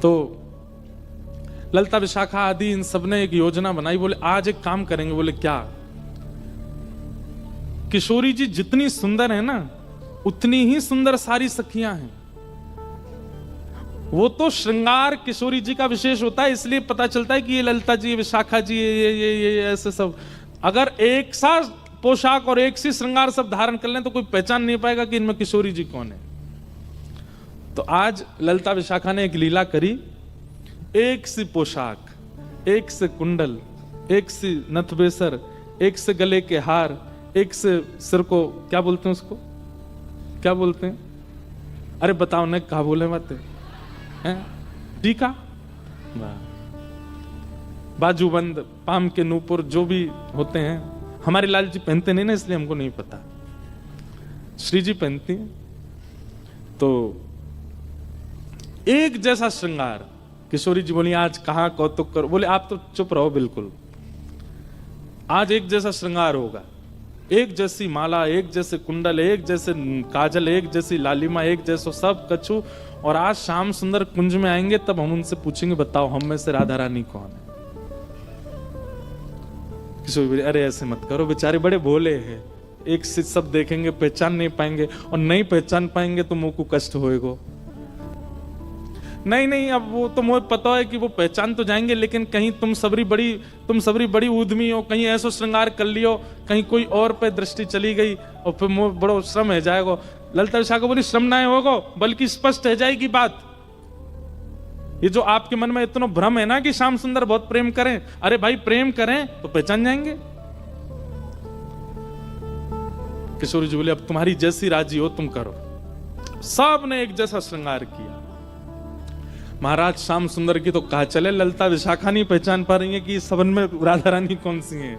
तो ललिता विशाखा आदि इन सब ने एक योजना बनाई। बोले आज एक काम करेंगे। बोले क्या? किशोरी जी जितनी सुंदर है ना उतनी ही सुंदर सारी सखियां हैं। वो तो श्रृंगार किशोरी जी का विशेष होता है, इसलिए पता चलता है कि ये ललिता जी, विशाखा जी, ये ऐसे सब। अगर एक सा पोशाक और एक सी श्रृंगार सब धारण कर लें तो कोई पहचान नहीं पाएगा कि इनमें किशोरी जी कौन है। तो आज ललिता विशाखा ने एक लीला करी। एक सी पोशाक, एक से कुंडल, एक सी नथबेसर, एक से गले के हार, एक से सिर को क्या बोलते हैं, उसको क्या बोलते हैं? अरे बताओ ना, कहा बोले बातें हैं? टीका, बाजूबंद, पाम के नूपुर, जो भी होते हैं। हमारे लाल जी पहनते नहीं ना, इसलिए हमको नहीं पता। श्री जी पहनती हैं। तो एक जैसा श्रृंगार। किशोरी जी बोली आज कहां कौतुक करो। बोले आप तो चुप रहो बिल्कुल। आज एक जैसा श्रृंगार होगा, एक जैसी माला, एक जैसे कुंडल, एक जैसे काजल, एक जैसी लालिमा, एक जैसो सब कछु। और आज श्याम सुंदर कुंज में आएंगे तब हम उनसे पूछेंगे बताओ हम में से राधा रानी कौन है। किशोरी, अरे ऐसे मत करो, बेचारे बड़े भोले हैं। एक से सब देखेंगे पहचान नहीं पाएंगे, और नहीं पहचान पाएंगे तो मुंह को कष्ट होएगा। नहीं, अब वो तो मुझे पता है कि वो पहचान तो जाएंगे, लेकिन कहीं तुम सबरी बड़ी ऊधमी हो, कहीं ऐसा श्रृंगार कर लियो, कहीं कोई और पे दृष्टि चली गई और फिर मुझे बड़ो श्रम है जाएगा। ललिता विशाखा बोली श्रम ना होगा, बल्कि स्पष्ट है जाएगी बात। ये जो आपके मन में इतना भ्रम है ना कि श्याम सुंदर बहुत प्रेम करें, अरे भाई प्रेम करें तो पहचान जाएंगे। किशोरी जी बोले अब तुम्हारी जैसी राजी हो तुम करो। सब ने एक जैसा श्रृंगार किया। महाराज श्याम सुंदर की तो कहा चले, ललिता विशाखा नहीं पहचान पा रही है कि सबन में राधा रानी कौन सी है।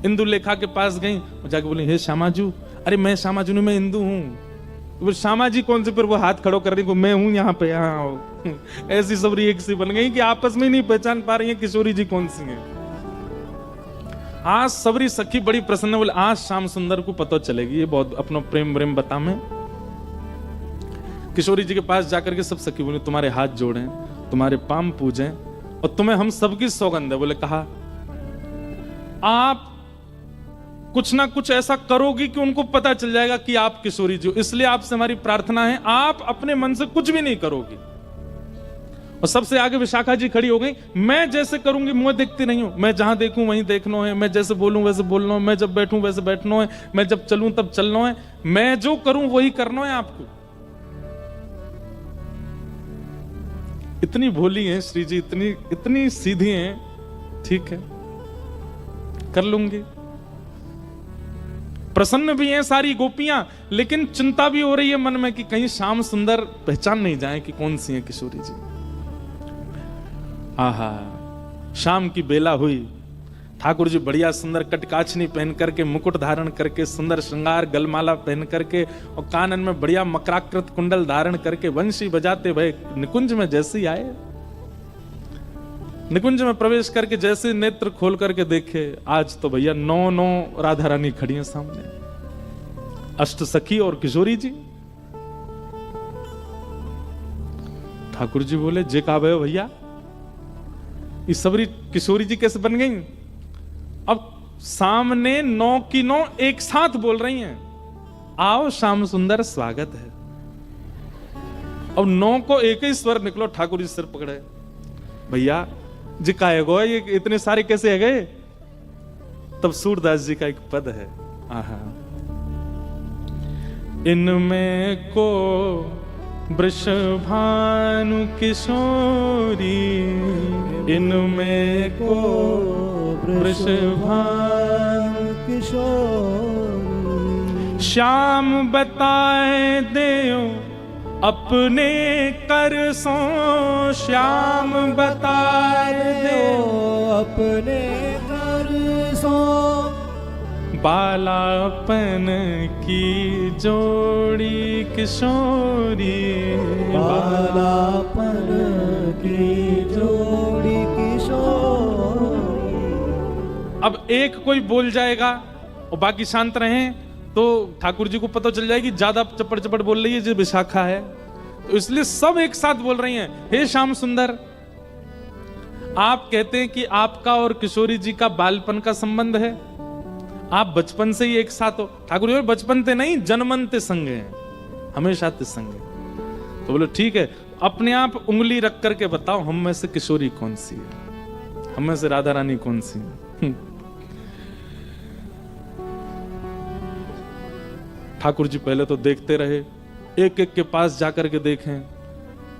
इंदु लेखा के पास गई, जाके बोली हे श्यामाजू। अरे मैं श्यामाजू नहीं, मैं इंदु हूं। श्यामा जी कौन से? फिर वो हाथ खड़ो कर रही को, मैं हूं यहाँ पे, यहाँ आओ। ऐसी सबरी एक सी बन गई कि आपस में नहीं पहचान पा रही है किशोरी जी कौन सी है। आज सबरी सखी बड़ी प्रसन्न, बोले आज श्याम सुंदर को पता चलेगी, ये बहुत अपना प्रेम प्रेम बता में। किशोरी जी के पास जाकर के सब सखी बोले तुम्हारे हाथ जोड़ें, तुम्हारे पाम पूजें, और तुम्हें हम सबकी सौगंध है। बोले कहा आप कुछ ना कुछ ऐसा करोगी कि उनको पता चल जाएगा कि आप किशोरी जी हो, इसलिए आपसे हमारी प्रार्थना है आप अपने मन से कुछ भी नहीं करोगी। और सबसे आगे विशाखा जी खड़ी हो गई, मैं जैसे करूंगी मुंह देखती नहीं हूं, मैं जहां देखूं वहीं देखना है, मैं जैसे बोलूं वैसे बोलना है, मैं जब बैठूं वैसे बैठना है, मैं जब चलूं तब चलना है, मैं जो करूं वही करना है आपको। इतनी भोली हैं श्री जी, इतनी सीधी हैं, ठीक है कर लूंगी। प्रसन्न भी हैं सारी गोपियां, लेकिन चिंता भी हो रही है मन में कि कहीं श्याम सुंदर पहचान नहीं जाए कि कौन सी है किशोरी जी। आहा, शाम की बेला हुई। ठाकुर जी बढ़िया सुंदर कटकाछनी पहन करके, मुकुट धारण करके, सुंदर श्रृंगार गलमाला पहन करके, और कानन में बढ़िया मकराकृत कुंडल धारण करके वंशी बजाते भय निकुंज में जैसे ही आए। निकुंज में प्रवेश करके जैसे नेत्र खोल करके देखे, आज तो भैया 9 राधा रानी खड़ी हैं सामने, अष्ट सखी और किशोरी जी। ठाकुर जी बोले जे का भैया ये सबरी किशोरी जी कैसे बन गई? अब सामने 9 की 9 एक साथ बोल रही हैं, आओ श्याम सुंदर स्वागत है। अब 9 को एक ही स्वर निकलो। ठाकुर जी सिर पकड़े, भैया जी का गो ये इतने सारे कैसे है गए? तब सूरदास जी का एक पद है, आहा, इनमें को वृषभानु किशोरी, इनमें को वृषभानु किशोरी, श्याम बताए देओ अपने कर सो, श्याम बताए देओ अपने कर सो, बालापन की जोड़ी किशोरी, बालापन की जोड़ी किशोरी। अब एक कोई बोल जाएगा और बाकी शांत रहें तो ठाकुर जी को पता चल जाएगी ज्यादा चपड़ चपड़ बोल रही है जो विशाखा है। तो इसलिए सब एक साथ बोल रही हैं, हे श्याम सुंदर। आप कहते हैं कि आपका और किशोरी जी का बालपन का संबंध है, आप बचपन से ही एक साथ हो। ठाकुर जी बचपन ते नहीं, जन्मन ते संग हैं, हमेशा ते संग है। तो बोले ठीक है, अपने आप उंगली रख करके बताओ हम में से किशोरी कौन सी है, हम में से राधा रानी कौन सी है। ठाकुर जी पहले तो देखते रहे, एक एक के पास जाकर के देखें,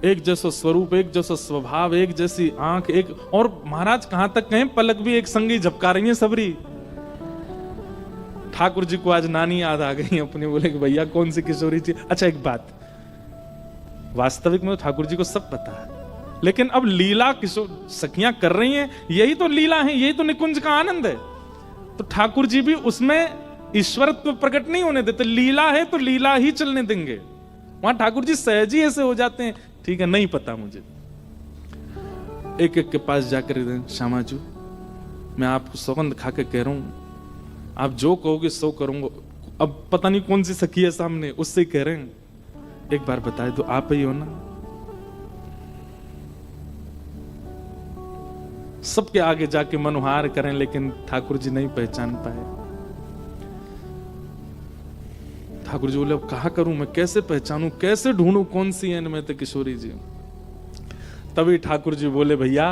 एक जैसा स्वरूप, एक जैसा स्वभाव, एक जैसी आंख, एक और महाराज कहां तक कहें, पलक भी एक संगी झपका रही है सबरी। ठाकुर जी को आज नानी याद आ गई अपनी, बोले कि भैया कौन सी किशोरी थी। अच्छा एक बात, वास्तविक में तो ठाकुर जी को सब पता है, लेकिन अब लीला किशोर सखियां कर रही हैं, यही तो लीला है, यही तो निकुंज का आनंद है। तो ठाकुर जी भी उसमें ईश्वरत्व प्रकट नहीं होने देते, लीला है तो लीला ही चलने देंगे। वहां ठाकुर जी सहज ही ऐसे हो जाते हैं, ठीक है नहीं पता मुझे। एक एक के पास जाकर श्यामाजू, मैं आपको सौगंध खा के कह रहा हूं, आप जो कहोगे सो करूंगा। अब पता नहीं कौन सी सखी है सामने, उससे ही कह रहे हैं, एक बार बताए तो आप ही हो ना। सबके आगे जाके मनोहार करें, लेकिन ठाकुर जी नहीं पहचान पाए। ठाकुर जी बोले अब कहा करूं मैं, कैसे पहचानूं, कैसे ढूंढूं कौन सी है इनमें तो किशोरी जी। तभी ठाकुर जी बोले भैया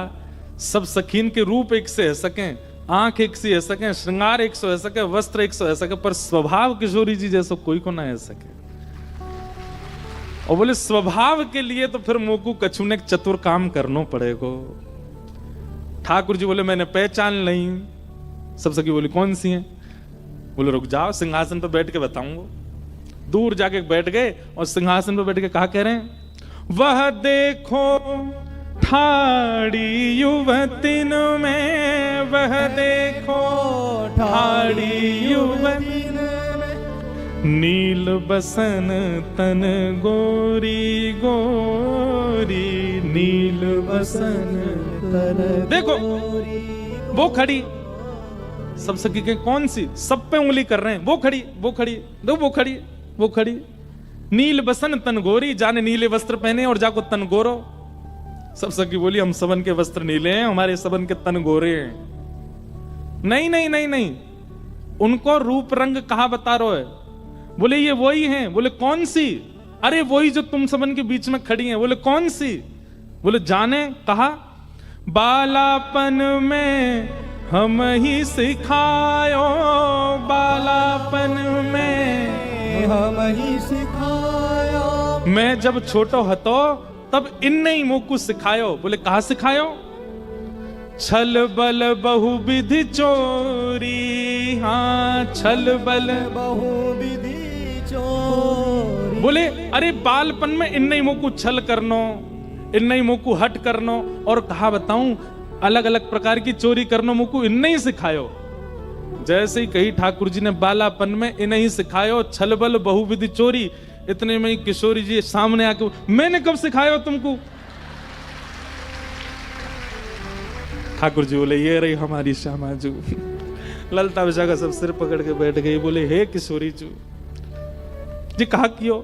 सब सखीन के रूप एक से है सकें, आंख एक सी है सके, श्रृंगार एक सौ है सके, वस्त्र एक सौ है सके, पर स्वभाव किशोरी जी जैसा कोई को ना है सके। और बोले स्वभाव के लिए तो फिर मोकू कछु ने चतुर काम करना पड़ेगा। ठाकुर जी बोले मैंने पहचान नहीं। सब सखी बोली कौन सी हैं? बोले रुक जाओ सिंहासन पर बैठ के बताऊंगा। दूर जाके बैठ गए और सिंहासन पर बैठ के कहा कह रहे हैं, वह देखो ठाड़ी युवतिन में, वह देखो ठाड़ी युवतिन में, नील बसन तन गोरी गोरी, नील बसन तन। देखो वो खड़ी, सब सखी के कौन सी, सब पे उंगली कर रहे हैं, वो खड़ी वो खड़ी, दो वो खड़ी वो खड़ी, नील बसन तन गोरी, जाने नीले वस्त्र पहने और जाको तन गोरो। सब सखी बोली हम सबन के वस्त्र नीले हैं, हमारे सबन के तन गोरे हैं। नहीं नहीं नहीं नहीं, उनको रूप रंग कहा बता रहे है? बोले ये वही हैं। बोले कौन सी? अरे वही जो तुम सबन के बीच में खड़ी हैं। बोले कौन सी? बोले जाने। कहा बालापन में हम ही सिखायो, बालापन में हम ही सिखायो, मैं जब छोटो हतो तब इनने ही मोकू सिखायो। बोले कहा सिखायो? छल बल बहुविधि चोरी, हाँ छल बल बहुविधि चोरी। बोले अरे बालपन में इनने ही मोकू छल करनो, इनने ही मोकू हट करनो, और कहा बताऊं अलग अलग प्रकार की चोरी करनो मोकू इनने ही सिखायो। जैसे ही कही ठाकुर जी ने बालापन में इन्हें ही सिखायो छल बल बहुविधि चोरी, इतने में ही किशोरी जी सामने आके, मैंने कब सिखाया तुमको? ठाकुर जी बोले ये रही हमारी श्यामाजू। ललता विशाखा सब सिर पकड़ के बैठ गई। बोले हे किशोरी जी कहा क्यों?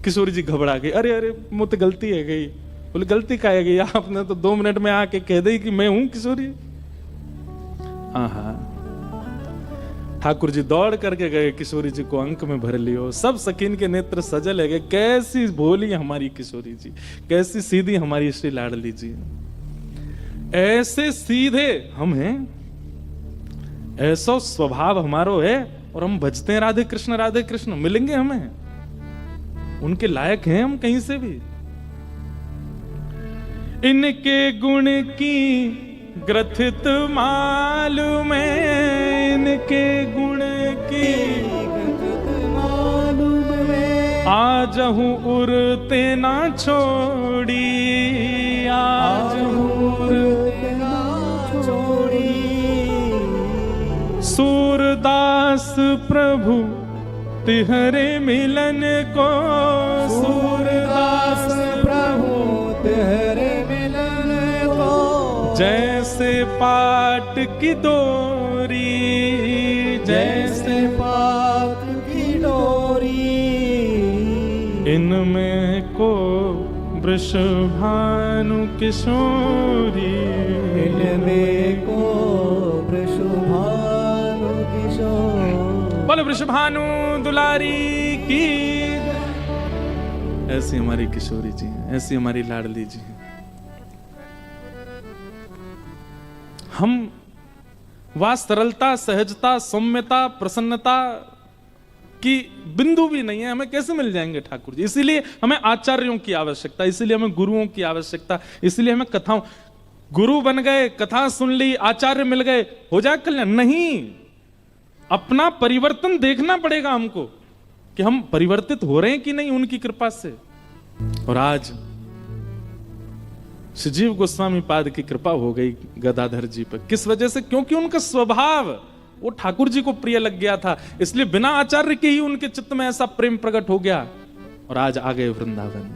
किशोरी जी घबरा गई, अरे अरे मुझे गलती है गई। बोले गलती का है गई, आपने तो 2 मिनट में आके कह दी कि मैं हूं किशोरी। हाँ, ठाकुर जी दौड़ करके गए, किशोरी जी को अंक में भर लियो। सब सकीन के नेत्र सजल है गए, कैसी भोली हमारी किशोरी जी, कैसी सीधी हमारी श्री लाडली जी। ऐसे सीधे हम हैं, ऐसा स्वभाव हमारो है, और हम भजते हैं राधे कृष्ण। मिलेंगे हमें, उनके लायक हैं हम कहीं से भी। इनके गुण की ग्रथित मालूम है, इनके गुण की मालूम है, आज हूँ उरते ना छोड़ी, आज हूँ उरते ना छोड़ी। सूरदास प्रभु तिहरे मिलन को, सूरदास प्रभु तिहरे मिलन को, जैसे पाट की डोरी, जैसे पाट की डोरी। इनमें को वृषभानु किशोरी, इनमें को वृषभानु किशोरी। बोले वृषभानु दुलारी की। ऐसी हमारी किशोरी जी हैं, ऐसी हमारी लाडली जी हैं। हम वह सरलता, सहजता, सौम्यता, प्रसन्नता की बिंदु भी नहीं है, हमें कैसे मिल जाएंगे ठाकुर जी? इसीलिए हमें आचार्यों की आवश्यकता, इसीलिए हमें गुरुओं की आवश्यकता, इसलिए हमें कथाओं। गुरु बन गए, कथा सुन ली, आचार्य मिल गए, हो जाए कल्याण? नहीं, अपना परिवर्तन देखना पड़ेगा हमको कि हम परिवर्तित हो रहे हैं कि नहीं उनकी कृपा से। और आज श्रीजीव गोस्वामी पाद की कृपा हो गई गदाधर जी पर। किस वजह से? क्योंकि उनका स्वभाव वो ठाकुर जी को प्रिय लग गया था, इसलिए बिना आचार्य के ही उनके चित्त में ऐसा प्रेम प्रकट हो गया और आज आ गए वृंदावन।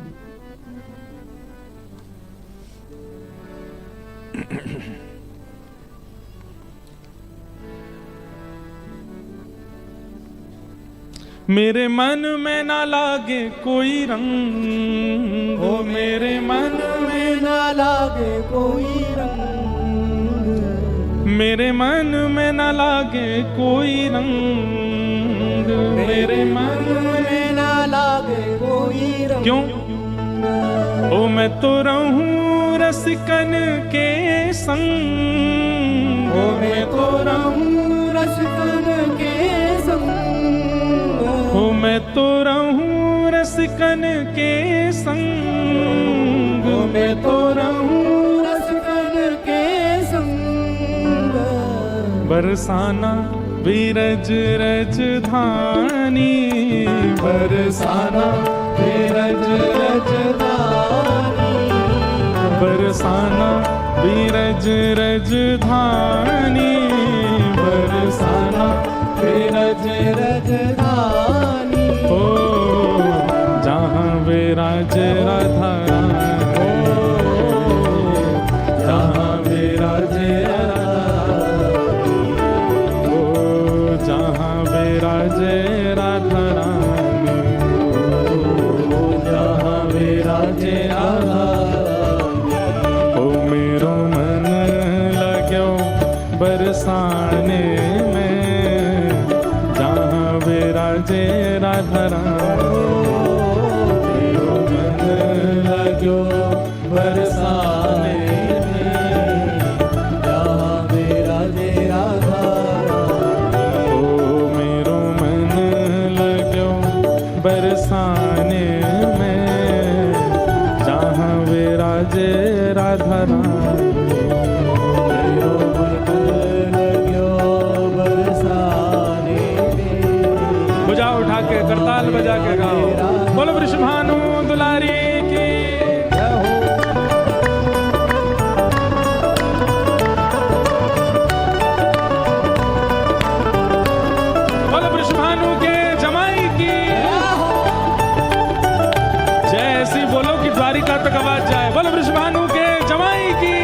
मेरे मन में ना लागे कोई रंग, ओ मेरे मन में ना लागे कोई रंग, मेरे मन में ना लागे कोई रंग, मेरे मन में ना लागे कोई रंग। क्यों? ओ मैं तो रहूं रसिकन के संग, ओ मैं तो रहूं रसिकन के संग, ओ मैं तो रहूं रसिकन के संग, ओ मैं तो रहूं रसिकन के संग। बरसाना बीरज रज धानी, बरसाना बीरज रज धानी, बरसाना बीरज रज धानी, बरसाना बीरज रज धानी। ओ जहाँ विराज राधा रानी, जहाँ विराज विराज राधा रानी, जहाँ विराज राधा रानी। ओ मेरो मन लाग्यो बरसाने में, जहाँ विराजे राधा रानी, मेरो मन लाग्यो बरसाने में, जहाँ विराजे राधा रानी। ओ मेरो मन लाग्यो बरसाने में, जहाँ विराजे राधा रानी, मेरो मन लाग्यो बरसाने में। भुजा उठा के करताल बजा के गाओ, बोलो वृषभानु दुलारी की। बोलो वृषभानु के जमाई की। जैसी बोलो कि द्वारिका तक आवाज जाए, बोलो वृषभानु के जमाई की।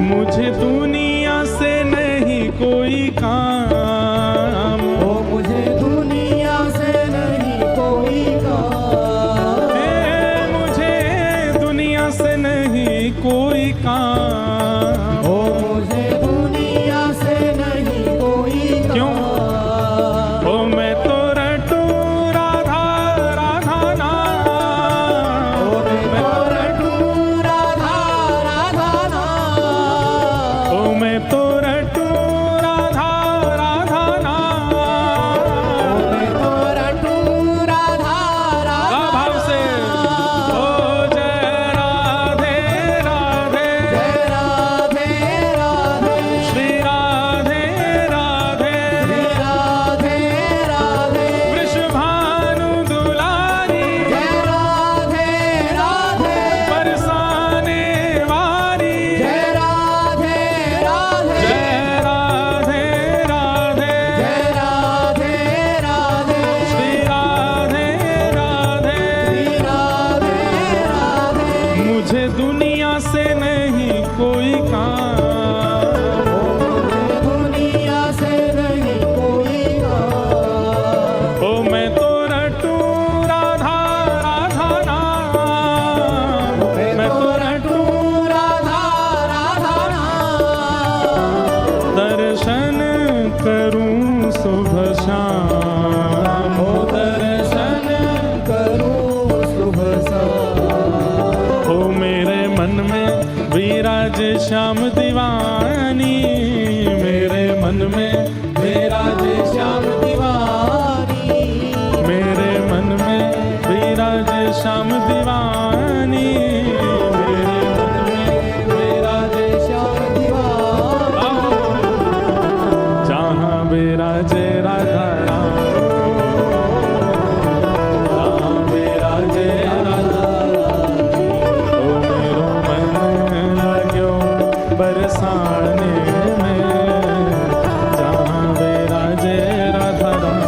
मुझे दुनिया से नहीं कोई काम, ओ मुझे दुनिया से नहीं कोई काम, मुझे दुनिया से नहीं कोई काम। ओ मुझे दुनिया से नहीं कोई काम। क्यों? ओ मैं तो रटू राधा राधा नाम, ओ मैं तो रटू राधा राधा नाम, ओ मैं तो रटू राधा राधा नाम। ओ मैं तो रटू राधा राधा भाव से नाम। ओ जय राधे राधे, जय राधे करूं सुबह शाम, ओ दर्शन करूं सुबह शाम। हो मेरे मन में विराज श्याम दीवानी, मेरे मन में विराज श्याम दीवानी, मेरे मन में विराज श्याम दीवानी, मेरे मन में विराज श्याम दीवानी। जहाँ विराजे राधा राम, जहाँ विराजे राधा रानी, ओ मेरो मन लाग्यो बरसाने में, जहाँ विराजे राधा राम।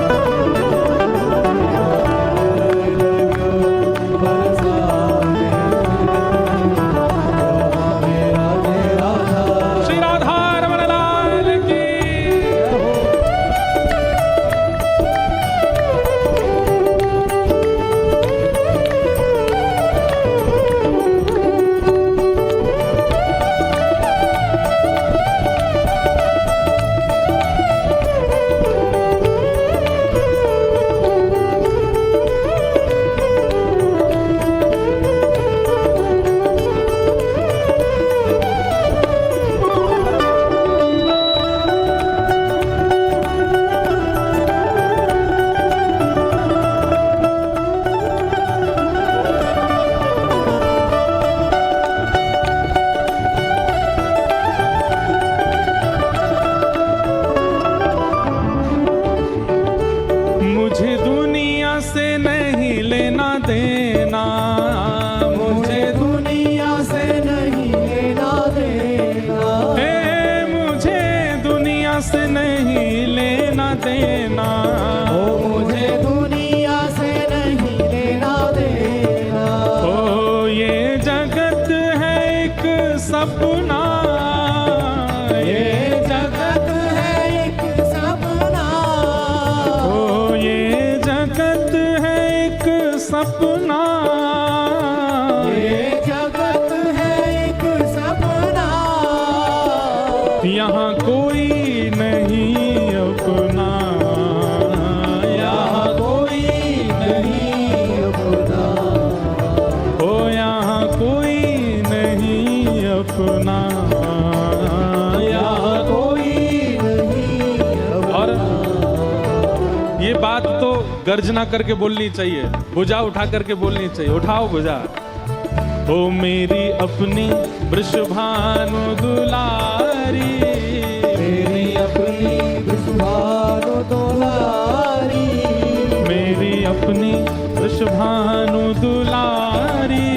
श्री राधा रमण लाल की। मुझे दुनिया से नहीं लेना देना, मुझे दुनिया से नहीं लेना देना, हे मुझे दुनिया से नहीं लेना देना, ओ मुझे दुनिया से नहीं लेना देना। ओ ये जगत है एक सपना, ये जगत है एक सपना, ओ ये जगत है एक सपना, ये जगत है एक सपना। यहाँ कोई नहीं अपना, यहाँ कोई नहीं अपना, ओ यहाँ कोई नहीं अपना, यहाँ कोई नहीं और अपना। ये बात तो गर्जना करके बोलनी चाहिए, भुजा उठा करके बोलनी चाहिए। उठाओ भुजा। ओ मेरी अपनी वृषभानु दुलारी, मेरी अपनी वृषभानु दुलारी, मेरी अपनी वृषभानु दुलारी,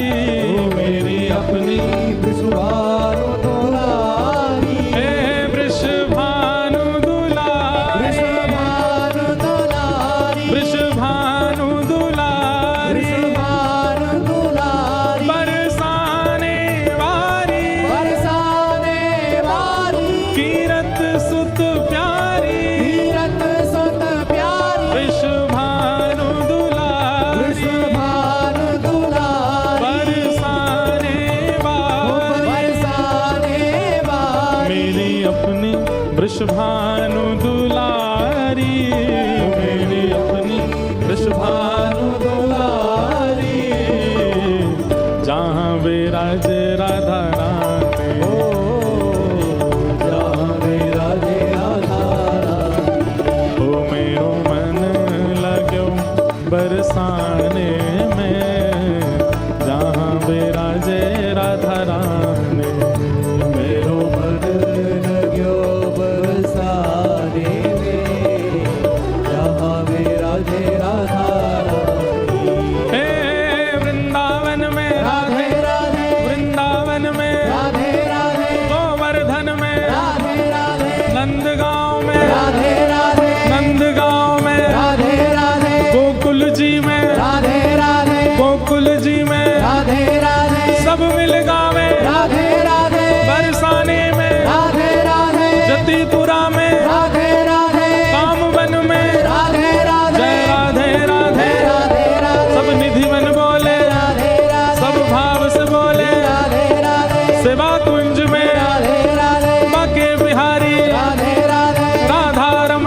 मेरी अपनी वृषभानु दुलारी, हे वृषभानु दुलारी, वृषभानु दुलारी, वृषभानु दुलारी, वृषभानु दुलारी, बरसाने वारी, बरसाने वारी, कीरत सुत प्यारी, तीरथ सुत प्यारी, वृषभानु दुलारी, वृषभानु दुलारी, बरसाने वारी, बरसाने वारी। मेरी अपनी वृषभानु दुलारी, मेरी अपनी वृषभानु दुलारी, जहाँ विराजे राधा रानी, जहाँ विराजे राधा रानी, ओ मेरो मन लाग्यो बरसाने में, जहाँ विराजे राधा रानी, मेरो मन लग्यो बरसाने में, जहाँ विराजे राधा रानी। हे वृंदावन में राधे राधे, वृंदावन में राधे राधे, गोवर्धन में राधे राधे, नंदगांव में राधे राधे, नंदगांव में राधे राधे, गोकुल जी में राधे राधे, गोकुल जी में राधे राधे, सब मिल गावे राधे राधे, बरसाने में राधे राधे, जतीपुरा में राधे राधे, कामवन में राधे राधे, जय राधे राधे, राधे राधे, सब निधि मन बोले, राधे राधे, सब भाव से बोले, राधे राधे, सेवा कुंज में राधे राधे, बाके बिहारी राधे राधे, राधा रमण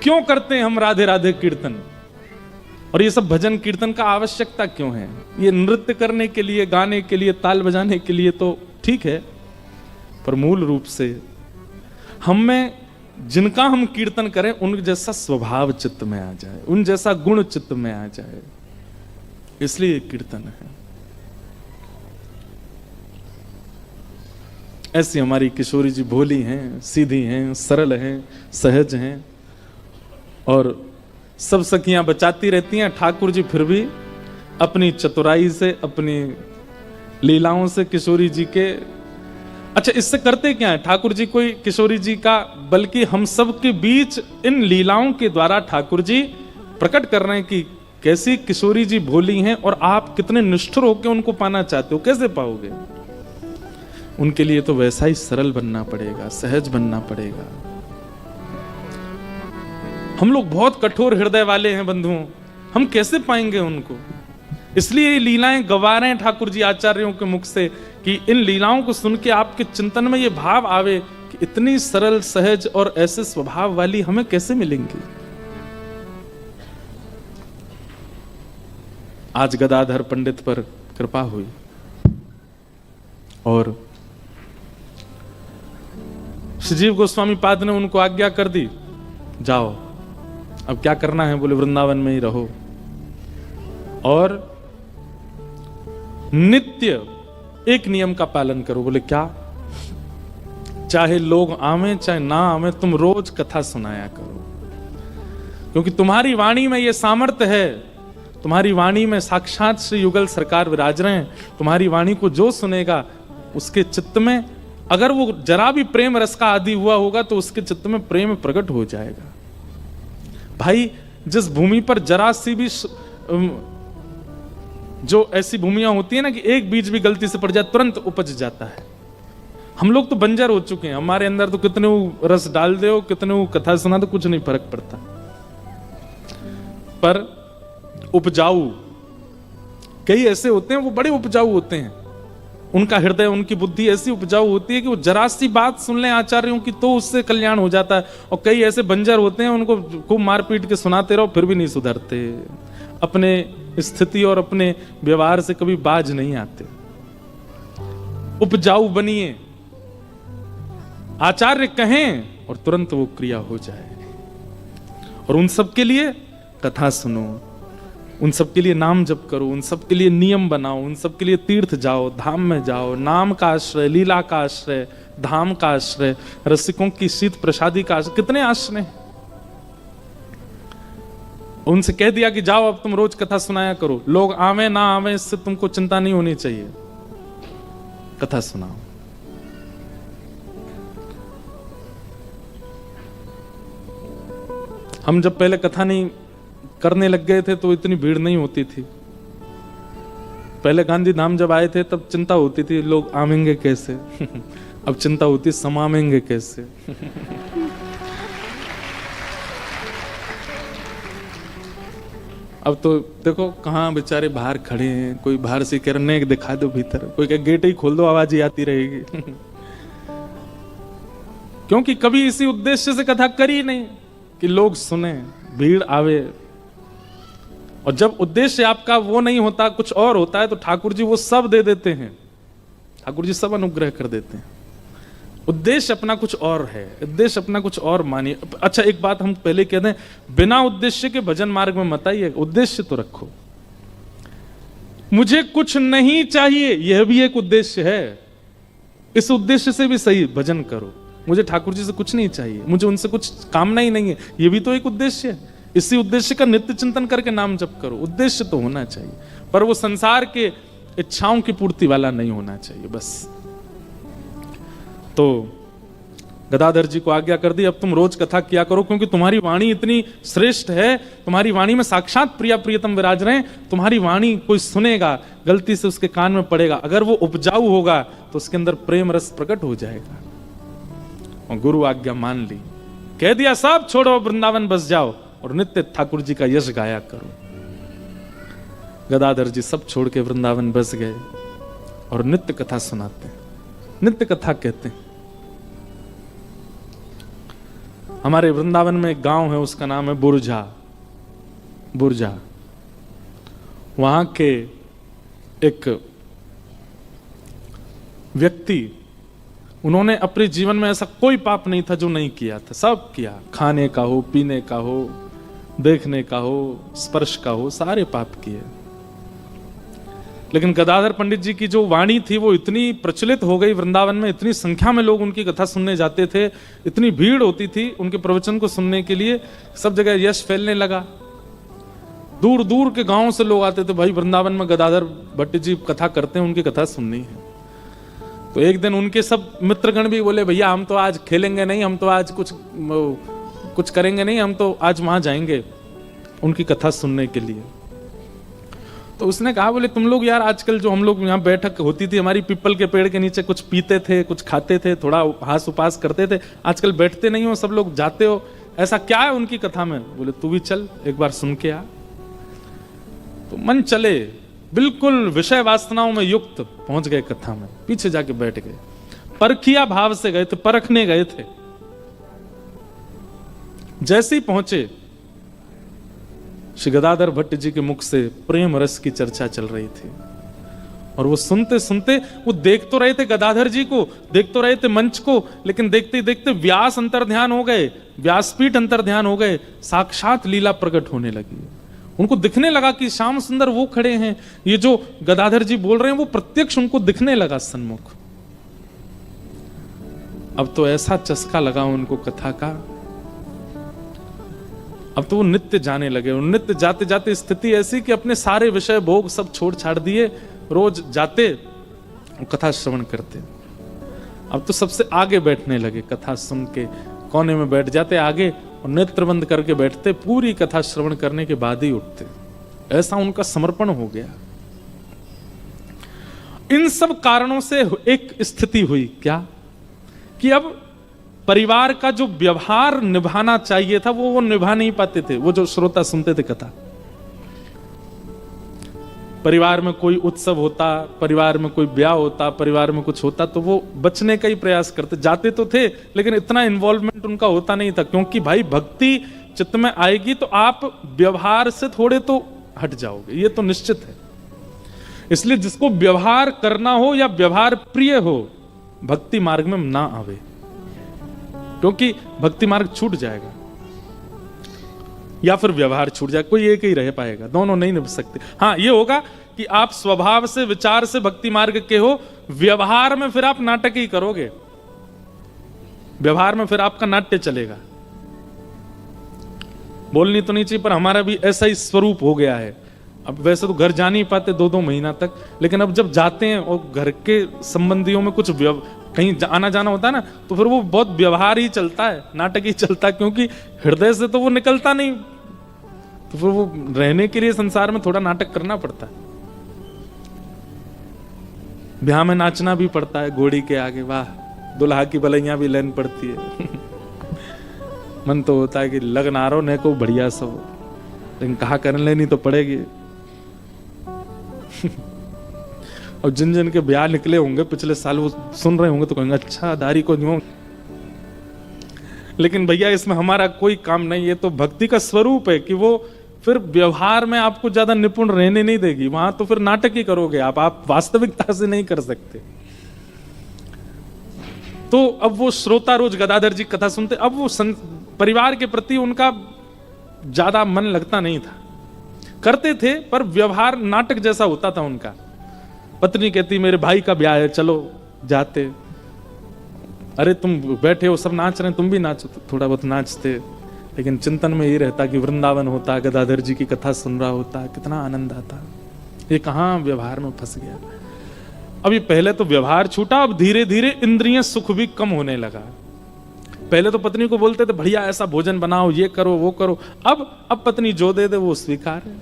क्यों करते हैं हम राधे राधे कीर्तन? और ये सब भजन कीर्तन का आवश्यकता क्यों है? ये नृत्य करने के लिए, गाने के लिए, ताल बजाने के लिए तो ठीक है, पर मूल रूप से हम में जिनका हम कीर्तन करें उन जैसा स्वभाव चित्त में आ जाए, उन जैसा गुण चित्त में आ जाए, इसलिए कीर्तन है। ऐसी हमारी किशोरी जी भोली हैं, सीधी हैं, सरल हैं, सहज हैं, और सब सखियां बचाती रहती हैं। ठाकुर जी फिर भी अपनी चतुराई से, अपनी लीलाओं से किशोरी जी के, अच्छा इससे करते क्या है ठाकुर जी? कोई किशोरी जी का, बल्कि हम सब के बीच इन लीलाओं के द्वारा ठाकुर जी प्रकट कर रहे हैं कि कैसी किशोरी जी भोली हैं और आप कितने निष्ठुर होकर उनको पाना चाहते हो, कैसे पाओगे? उनके लिए तो वैसा ही सरल बनना पड़ेगा, सहज बनना पड़ेगा। हम लोग बहुत कठोर हृदय वाले हैं बंधुओं, हम कैसे पाएंगे उनको? इसलिए ये लीलाएं गवा रहे हैं ठाकुर जी आचार्यों के मुख से कि इन लीलाओं को सुन के आपके चिंतन में ये भाव आवे कि इतनी सरल, सहज और ऐसे स्वभाव वाली हमें कैसे मिलेंगी। आज गदाधर पंडित पर कृपा हुई और श्रीजीव गोस्वामी पाद ने उनको आज्ञा कर दी, जाओ अब क्या करना है? बोले वृंदावन में ही रहो और नित्य एक नियम का पालन करो। बोले क्या? चाहे लोग आवे चाहे ना आवे, तुम रोज कथा सुनाया करो, क्योंकि तुम्हारी वाणी में यह सामर्थ्य है, तुम्हारी वाणी में साक्षात श्री युगल सरकार विराज रहे हैं। तुम्हारी वाणी को जो सुनेगा उसके चित्त में, अगर वो जरा भी प्रेम रस का आदि हुआ होगा तो उसके चित्त में प्रेम प्रकट हो जाएगा। भाई जिस भूमि पर जरा सी भी, जो ऐसी भूमियां होती है ना कि एक बीज भी गलती से पड़ जाए तुरंत उपज जाता है। हम लोग तो बंजर हो चुके हैं, हमारे अंदर तो कितने रस डाल दो, कितने कथा सुना दो, कुछ नहीं फर्क पड़ता। पर उपजाऊ कई ऐसे होते हैं, वो बड़े उपजाऊ होते हैं, उनका हृदय, उनकी बुद्धि ऐसी उपजाऊ होती है कि वो जरा सी बात सुन लें आचार्यों की तो उससे कल्याण हो जाता है। और कई ऐसे बंजर होते हैं, उनको खूब मारपीट के सुनाते रहो फिर भी नहीं सुधरते, अपने स्थिति और अपने व्यवहार से कभी बाज नहीं आते। उपजाऊ बनिए, आचार्य कहें और तुरंत वो क्रिया हो जाए। और उन सब के लिए कथा सुनो, उन सब के लिए नाम जप करो, उन सब के लिए नियम बनाओ, उन सब के लिए तीर्थ जाओ, धाम में जाओ। नाम का आश्रय, लीला का आश्रय, धाम का आश्रय, रसिकों की शीत प्रसादी का आश्रय, कितने आश्रय। उनसे कह दिया कि जाओ अब तुम रोज कथा सुनाया करो, लोग आवे ना आवे इससे तुमको चिंता नहीं होनी चाहिए, कथा सुनाओ। हम जब पहले कथा नहीं करने लग गए थे तो इतनी भीड़ नहीं होती थी। पहले गांधी धाम जब आए थे तब चिंता होती थी लोग आवेंगे कैसे अब चिंता होती समावेंगे कैसे अब तो देखो कहाँ बेचारे बाहर खड़े हैं, कोई बाहर से कह रहे दिखा दो भीतर, कोई कह गेट ही खोल दो आवाज ही आती रहेगी क्योंकि कभी इसी उद्देश्य से कथा करी नहीं कि लोग सुने, भीड़ आवे। और जब उद्देश्य आपका वो नहीं होता, कुछ और होता है, तो ठाकुर जी वो सब दे देते हैं, ठाकुर जी सब अनुग्रह कर देते हैं। उद्देश्य अपना कुछ और है, उद्देश्य अपना कुछ और मानिए। अच्छा एक बात हम पहले कह दें, बिना उद्देश्य के भजन मार्ग में मत आइए, उद्देश्य तो रखो। मुझे कुछ नहीं चाहिए, यह भी एक उद्देश्य है, इस उद्देश्य से भी सही भजन करो। मुझे ठाकुर जी से कुछ नहीं चाहिए, मुझे उनसे कुछ कामना ही नहीं है, यह भी तो एक उद्देश्य है। इसी उद्देश्य का नित्य चिंतन करके नाम जप करो। उद्देश्य तो होना चाहिए, पर वो संसार के इच्छाओं की पूर्ति वाला नहीं होना चाहिए बस। तो गदाधर जी को आज्ञा कर दी, अब तुम रोज कथा किया करो, क्योंकि तुम्हारी वाणी इतनी श्रेष्ठ है, तुम्हारी वाणी में साक्षात प्रिया प्रियतम विराज रहे हैं। तुम्हारी वाणी कोई सुनेगा, गलती से उसके कान में पड़ेगा, अगर वो उपजाऊ होगा तो उसके अंदर प्रेम रस प्रकट हो जाएगा। और गुरु आज्ञा मान ली, कह दिया सब छोड़ो, वृंदावन बस जाओ और नित्य ठाकुर जी का यश गाया करो। गदाधर जी सब छोड़ के वृंदावन बस गए और नित्य कथा सुनाते हैं, नित्य कथा कहते हैं। हमारे वृंदावन में एक गांव है, उसका नाम है बुरझा। बुरझा, वहां के एक व्यक्ति, उन्होंने अपने जीवन में ऐसा कोई पाप नहीं था जो नहीं किया था, सब किया। खाने का हो, पीने का हो, देखने का हो, स्पर्श का हो, सारे पाप किए। लेकिन गदाधर पंडित जी की जो वाणी थी वो इतनी प्रचलित हो गई वृंदावन में, इतनी संख्या में लोग उनकी कथा सुनने जाते थे, इतनी भीड़ होती थी उनके प्रवचन को सुनने के लिए, सब जगह यश फैलने लगा। दूर दूर के गांवों से लोग आते थे, भाई वृंदावन में गदाधर भट्ट जी कथा करते हैं, उनकी कथा सुननी है। तो एक दिन उनके सब मित्रगण भी बोले, भैया हम तो आज खेलेंगे नहीं, हम तो आज कुछ करेंगे नहीं, हम तो आज वहां जाएंगे उनकी कथा सुनने के लिए। तो उसने कहा, बोले तुम लोग यार आजकल जो हम लोग यहाँ बैठक होती थी हमारी पीपल के पेड़ के नीचे, कुछ पीते थे, कुछ खाते थे, थोड़ा हास उपास करते थे, आजकल बैठते नहीं हो, सब लोग जाते हो, ऐसा क्या है उनकी कथा में? बोले तू भी चल एक बार सुन के आ। तो मन चले, बिल्कुल विषय वासनाओं में युक्त पहुंच गए कथा में, पीछे जाके बैठ गए। परखिया भाव से गए थे, परखने गए थे। जैसे ही पहुंचे, श्री गदाधर भट्ट जी के मुख से प्रेम रस की चर्चा चल रही थी, और वो सुनते सुनते वो देख तो रहे थे गदाधर जी को, देख तो रहे थे मंच को, लेकिन देखते देखते व्यास अंतर्ध्यान हो गए, व्यासपीठ अंतर्ध्यान हो गए, साक्षात लीला प्रकट होने लगी। उनको दिखने लगा कि श्याम सुंदर वो खड़े हैं, ये जो गदाधर जी बोल रहे हैं वो प्रत्यक्ष उनको दिखने लगा सन्मुख। अब तो ऐसा चस्का लगा उनको कथा का, अब तो वो नित्य जाने लगे। और नित्य जाते जाते स्थिति ऐसी कि अपने सारे विषय भोग सब छोड़ छाड़ दिए, रोज जाते कथा श्रवण करते। अब तो सबसे आगे बैठने लगे, कथा सुन के कोने में बैठ जाते आगे, और नेत्र बंद करके बैठते, पूरी कथा श्रवण करने के बाद ही उठते। ऐसा उनका समर्पण हो गया। इन सब कारणों से एक स्थिति हुई, क्या कि अब परिवार का जो व्यवहार निभाना चाहिए था वो निभा नहीं पाते थे, वो जो श्रोता सुनते थे कथा। परिवार में कोई उत्सव होता, परिवार में कोई ब्याह होता, परिवार में कुछ होता, तो वो बचने का ही प्रयास करते। जाते तो थे लेकिन इतना इन्वॉल्वमेंट उनका होता नहीं था, क्योंकि भाई भक्ति चित्त में आएगी तो आप व्यवहार से थोड़े तो हट जाओगे, ये तो निश्चित है। इसलिए जिसको व्यवहार करना हो या व्यवहार प्रिय हो, भक्ति मार्ग में ना आवे, क्योंकि भक्ति मार्ग छूट जाएगा या फिर व्यवहार छूट जाएगा, कोई एक ही रह पाएगा, दोनों नहीं निभ सकते। हाँ, ये होगा कि आप स्वभाव से विचार से भक्ति मार्ग के हो, व्यवहार में फिर आप नाटक ही करोगे, व्यवहार में फिर आपका नाट्य चलेगा। बोलनी तो नहीं चाहिए पर हमारा भी ऐसा ही स्वरूप हो गया है। अब वैसे तो घर जा नहीं पाते 2-2 महीना तक, लेकिन अब जब जाते हैं और घर के संबंधियों में कुछ कहीं आना जाना होता है ना, तो फिर वो बहुत व्यवहार ही चलता है, नाटक ही चलता है, क्योंकि हृदय से तो वो निकलता नहीं, तो फिर वो रहने के लिए संसार में थोड़ा नाटक करना पड़ता है। ब्याह में नाचना भी पड़ता है घोड़ी के आगे, वाह, दुल्हा की बलैया भी लेन पड़ती है। मन तो होता है कि लगन आ रहा ने को बढ़िया सो, लेकिन कहा कर लेनी तो पड़ेगी। और जिन जिन के ब्याह निकले होंगे पिछले साल, वो सुन रहे होंगे तो कहेंगे अच्छा दारी को न्यू, लेकिन भैया इसमें हमारा कोई काम नहीं। ये तो भक्ति का स्वरूप है कि वो फिर व्यवहार में आपको ज्यादा निपुण रहने नहीं देगी, वहां तो फिर नाटक ही करोगे आप वास्तविकता से नहीं कर सकते। तो अब वो श्रोता रोज गदाधर जी कथा सुनते, अब वो परिवार के प्रति उनका ज्यादा मन लगता नहीं था, करते थे पर व्यवहार नाटक जैसा होता था उनका। पत्नी कहती मेरे भाई का ब्याह है, चलो जाते, अरे तुम बैठे हो सब नाच रहे हैं तुम भी नाचो, थोड़ा बहुत नाचते, लेकिन चिंतन में ये रहता कि वृंदावन होता, गदाधर जी की कथा सुन रहा होता, कितना आनंद आता। ये कहां व्यवहार में फंस गया। अब ये पहले तो व्यवहार छूटा, अब धीरे धीरे इंद्रिय सुख भी कम होने लगा। पहले तो पत्नी को बोलते थे बढ़िया ऐसा भोजन बनाओ, ये करो वो करो, अब पत्नी जो दे दे वो स्वीकार है।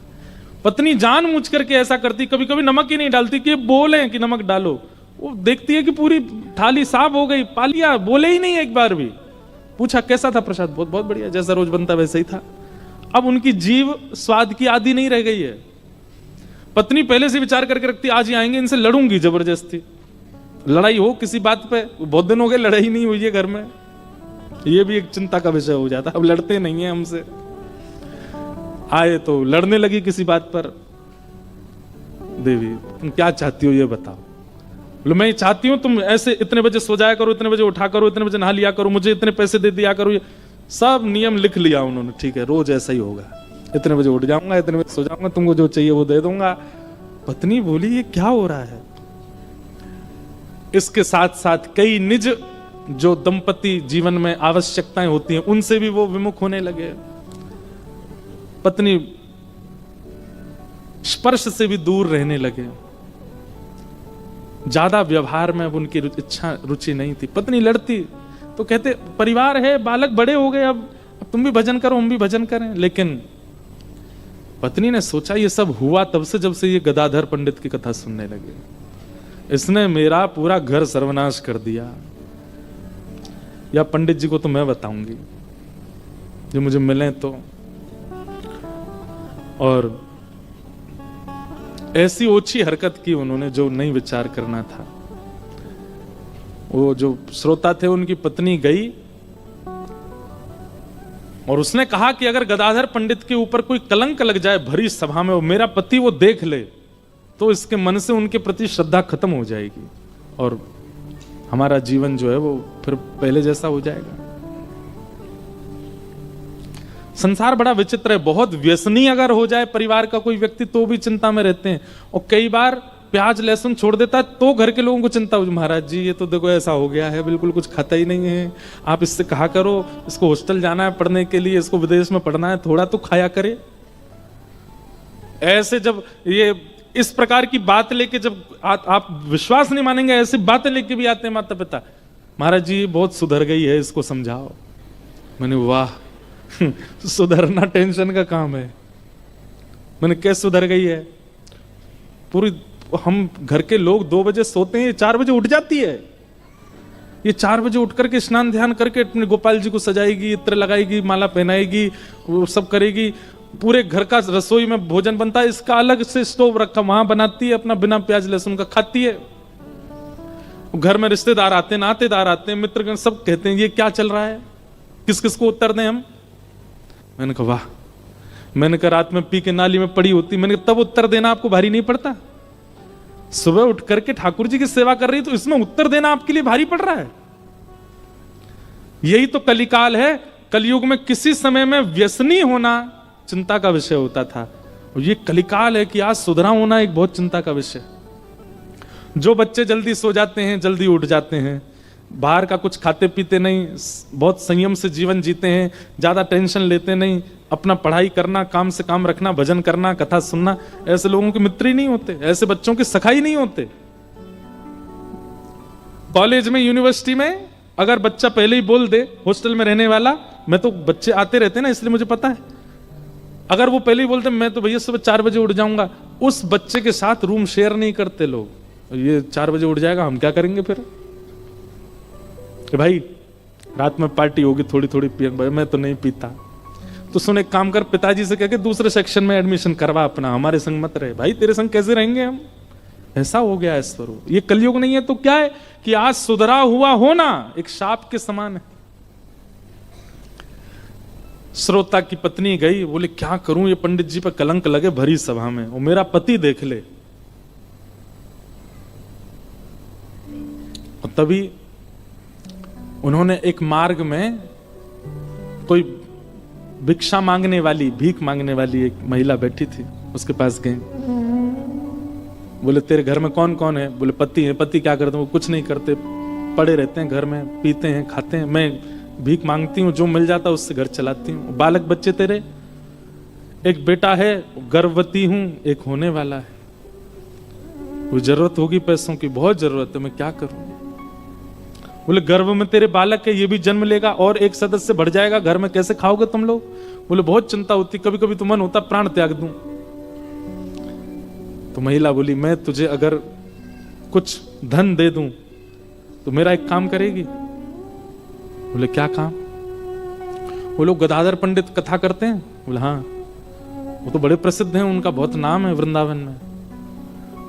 पत्नी जानबूझ करके ऐसा करती, कभी कभी नमक ही नहीं डालती कि बोले कि नमक डालो, वो देखती है कि पूरी थाली साफ हो गई, पा लिया, बोले ही नहीं एक बार भी। पूछा कैसा था प्रसाद, बहुत बहुत बढ़िया, जैसा रोज बनता वैसे ही था। अब उनकी जीव स्वाद की आदि नहीं रह गई है। पत्नी पहले से विचार करके रखती आज ही आएंगे, इनसे लड़ूंगी जबरदस्ती, लड़ाई हो किसी बात पे, बहुत दिन हो गए लड़ाई नहीं हुई है घर में। ये भी एक चिंता का विषय हो जाता। अब लड़ते नहीं है हमसे, आए तो लड़ने लगी किसी बात पर। देवी तुम क्या चाहती हो ये बताओ। बोले मैं चाहती हूं तुम ऐसे इतने बजे सो जाया करो, इतने बजे उठा करो, इतने बजे नहा लिया करो, मुझे इतने पैसे दे दिया करो। ये सब नियम लिख लिया उन्होंने, ठीक है रोज ऐसा ही होगा, इतने बजे उठ जाऊंगा, इतने बजे सो जाऊंगा, तुमको जो चाहिए वो दे दूंगा। पत्नी बोली ये क्या हो रहा है। इसके साथ साथ कई निज जो दंपति जीवन में आवश्यकताएं होती हैं उनसे भी वो विमुख होने लगे। पत्नी स्पर्श से भी दूर रहने लगे, ज्यादा व्यवहार में अब उनकी रुचि नहीं थी। पत्नी लड़ती तो कहते परिवार है, बालक बड़े हो गए, अब तुम भी भजन करो हम भी भजन करें। लेकिन पत्नी ने सोचा ये सब हुआ तब से जब से ये गदाधर पंडित की कथा सुनने लगे। इसने मेरा पूरा घर सर्वनाश कर दिया, या पंडित जी को तो मैं बताऊंगी जो मुझे मिले तो। और ऐसी ओछी हरकत की उन्होंने जो नहीं विचार करना था। वो जो श्रोता थे उनकी पत्नी गई और उसने कहा कि अगर गदाधर पंडित के ऊपर कोई कलंक लग जाए भरी सभा में, वो मेरा पति वो देख ले तो इसके मन से उनके प्रति श्रद्धा खत्म हो जाएगी और हमारा जीवन जो है वो फिर पहले जैसा हो जाएगा। संसार बड़ा विचित्र है। बहुत व्यसनी अगर हो जाए परिवार का कोई व्यक्ति तो भी चिंता में रहते हैं, और कई बार प्याज लहसुन छोड़ देता है तो घर के लोगों को चिंता हो, महाराज जी ये तो देखो ऐसा हो गया है, बिल्कुल कुछ खाता ही नहीं है, आप इससे कहा करो, इसको हॉस्टल जाना है पढ़ने के लिए, इसको विदेश में पढ़ना है, थोड़ा तो खाया करे। ऐसे जब ये इस प्रकार की बात लेके जब आप विश्वास नहीं मानेंगे, ऐसी बातें लेके भी आते हैं माता पिता, महाराज जी बहुत सुधर गई है इसको समझाओ। मैंने वाह सुधरना टेंशन का काम है। मैंने कैसे सुधर गई है, पूरी हम घर के लोग 2 बजे सोते हैं, 4 बजे उठ जाती है। ये 4 बजे उठ करके स्नान ध्यान करके अपने गोपाल जी को सजाएगी, इत्र लगाएगी, माला पहनाएगी, वो सब करेगी। पूरे घर का रसोई में भोजन बनता है, इसका अलग से स्टोव रखा वहां बनाती है अपना बिना प्याज लहसुन का, खाती है। घर में रिश्तेदार आते हैं, नातेदार आते हैं, मित्रगण सब कहते हैं ये क्या चल रहा है, किस किस को उत्तर दें हम। मैंने कहा वाह, मैंने कहा रात में पी के नाली में पड़ी होती, मैंने कहा तब उत्तर देना आपको भारी नहीं पड़ता। सुबह उठ करके ठाकुर जी की सेवा कर रही तो इसमें उत्तर देना आपके लिए भारी पड़ रहा है। यही तो कलिकाल है। कलयुग में किसी समय में व्यसनी होना चिंता का विषय होता था, और ये कलिकाल है कि आज सुधरा होना एक बहुत चिंता का विषय। जो बच्चे जल्दी सो जाते हैं, जल्दी उठ जाते हैं, बाहर का कुछ खाते पीते नहीं, बहुत संयम से जीवन जीते हैं, ज्यादा टेंशन लेते नहीं, अपना पढ़ाई करना, काम से काम रखना, भजन करना, कथा सुनना, ऐसे लोगों के मित्र ही नहीं होते, ऐसे बच्चों के सखाई नहीं होते। कॉलेज में, यूनिवर्सिटी में अगर बच्चा पहले ही बोल दे, हॉस्टल में रहने वाला, मैं तो बच्चे आते रहते ना इसलिए मुझे पता है, अगर वो पहले ही बोलते मैं तो भैया सुबह 4 बजे उठ जाऊंगा, उस बच्चे के साथ रूम शेयर नहीं करते लोग। ये 4 बजे उठ जाएगा, हम क्या करेंगे फिर, कि भाई रात में पार्टी होगी, थोड़ी थोड़ी पियेंगे, मैं तो नहीं पीता। तो सुन एक काम कर, पिताजी से कह के दूसरे सेक्शन में एडमिशन करवा अपना, हमारे संग मत रहे। भाई तेरे संग कैसे रहेंगे हम, ऐसा हो गया है स्वरूप। ये कलयुग नहीं है तो क्या है कि आज सुधरा हुआ होना एक शाप के समान है। श्रोता की पत्नी गई, बोले क्या करूं, ये पंडित जी पर कलंक लगे भरी सभा में, और मेरा पति देख ले। और तभी उन्होंने एक मार्ग में कोई भिक्षा मांगने वाली, भीख मांगने वाली एक महिला बैठी थी, उसके पास गए। बोले तेरे घर में कौन कौन है? बोले पति है। पति क्या करते हैं? वो कुछ नहीं करते, पड़े रहते हैं घर में, पीते हैं, खाते हैं। मैं भीख मांगती हूँ, जो मिल जाता है उससे घर चलाती हूँ। बालक बच्चे तेरे? एक बेटा है, गर्भवती हूँ, एक होने वाला है। वो जरूरत होगी पैसों की, बहुत जरूरत है, मैं क्या करूँ? बोले गर्भ में तेरे बालक है, ये भी जन्म लेगा और एक सदस्य बढ़ जाएगा, घर में कैसे खाओगे तुम लोग? बोले बहुत चिंता होती, कभी कभी तो मन होता प्राण त्याग दूं। तो महिला बोली मैं तुझे अगर कुछ धन दे दूं तो मेरा एक काम करेगी? बोले क्या काम? वो लोग गदाधर पंडित कथा करते हैं। बोले हाँ, वो तो बड़े प्रसिद्ध हैं, उनका बहुत नाम है वृंदावन में।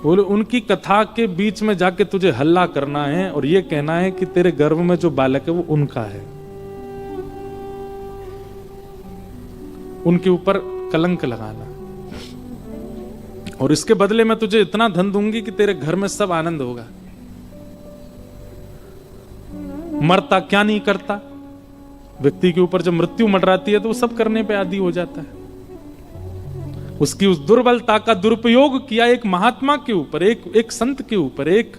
बोले उनकी कथा के बीच में जाके तुझे हल्ला करना है और ये कहना है कि तेरे गर्भ में जो बालक है वो उनका है। उनके ऊपर कलंक लगाना, और इसके बदले मैं तुझे इतना धन दूंगी कि तेरे घर में सब आनंद होगा। मरता क्या नहीं करता, व्यक्ति के ऊपर जब मृत्यु मंडराती है तो वो सब करने पे आदी हो जाता है। उसकी उस दुर्बलता का दुरुपयोग किया एक महात्मा के ऊपर, एक संत के ऊपर, एक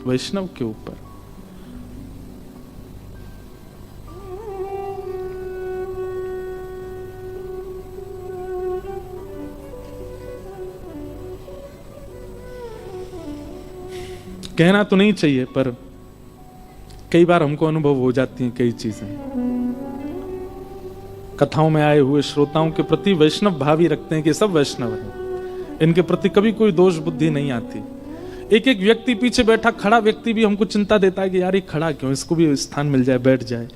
वैष्णव के ऊपर। कहना तो नहीं चाहिए, पर कई बार हमको अनुभव हो जाती हैं कई चीजें। कथाओं में आए हुए श्रोताओं के प्रति वैष्णव भाव ही रखते हैं कि सब वैष्णव हैं, इनके प्रति कभी कोई दोष बुद्धि नहीं आती। एक एक व्यक्ति पीछे बैठा खड़ा व्यक्ति भी हमको चिंता देता है कि यार ये खड़ा क्यों, इसको भी स्थान मिल जाए, बैठ जाए।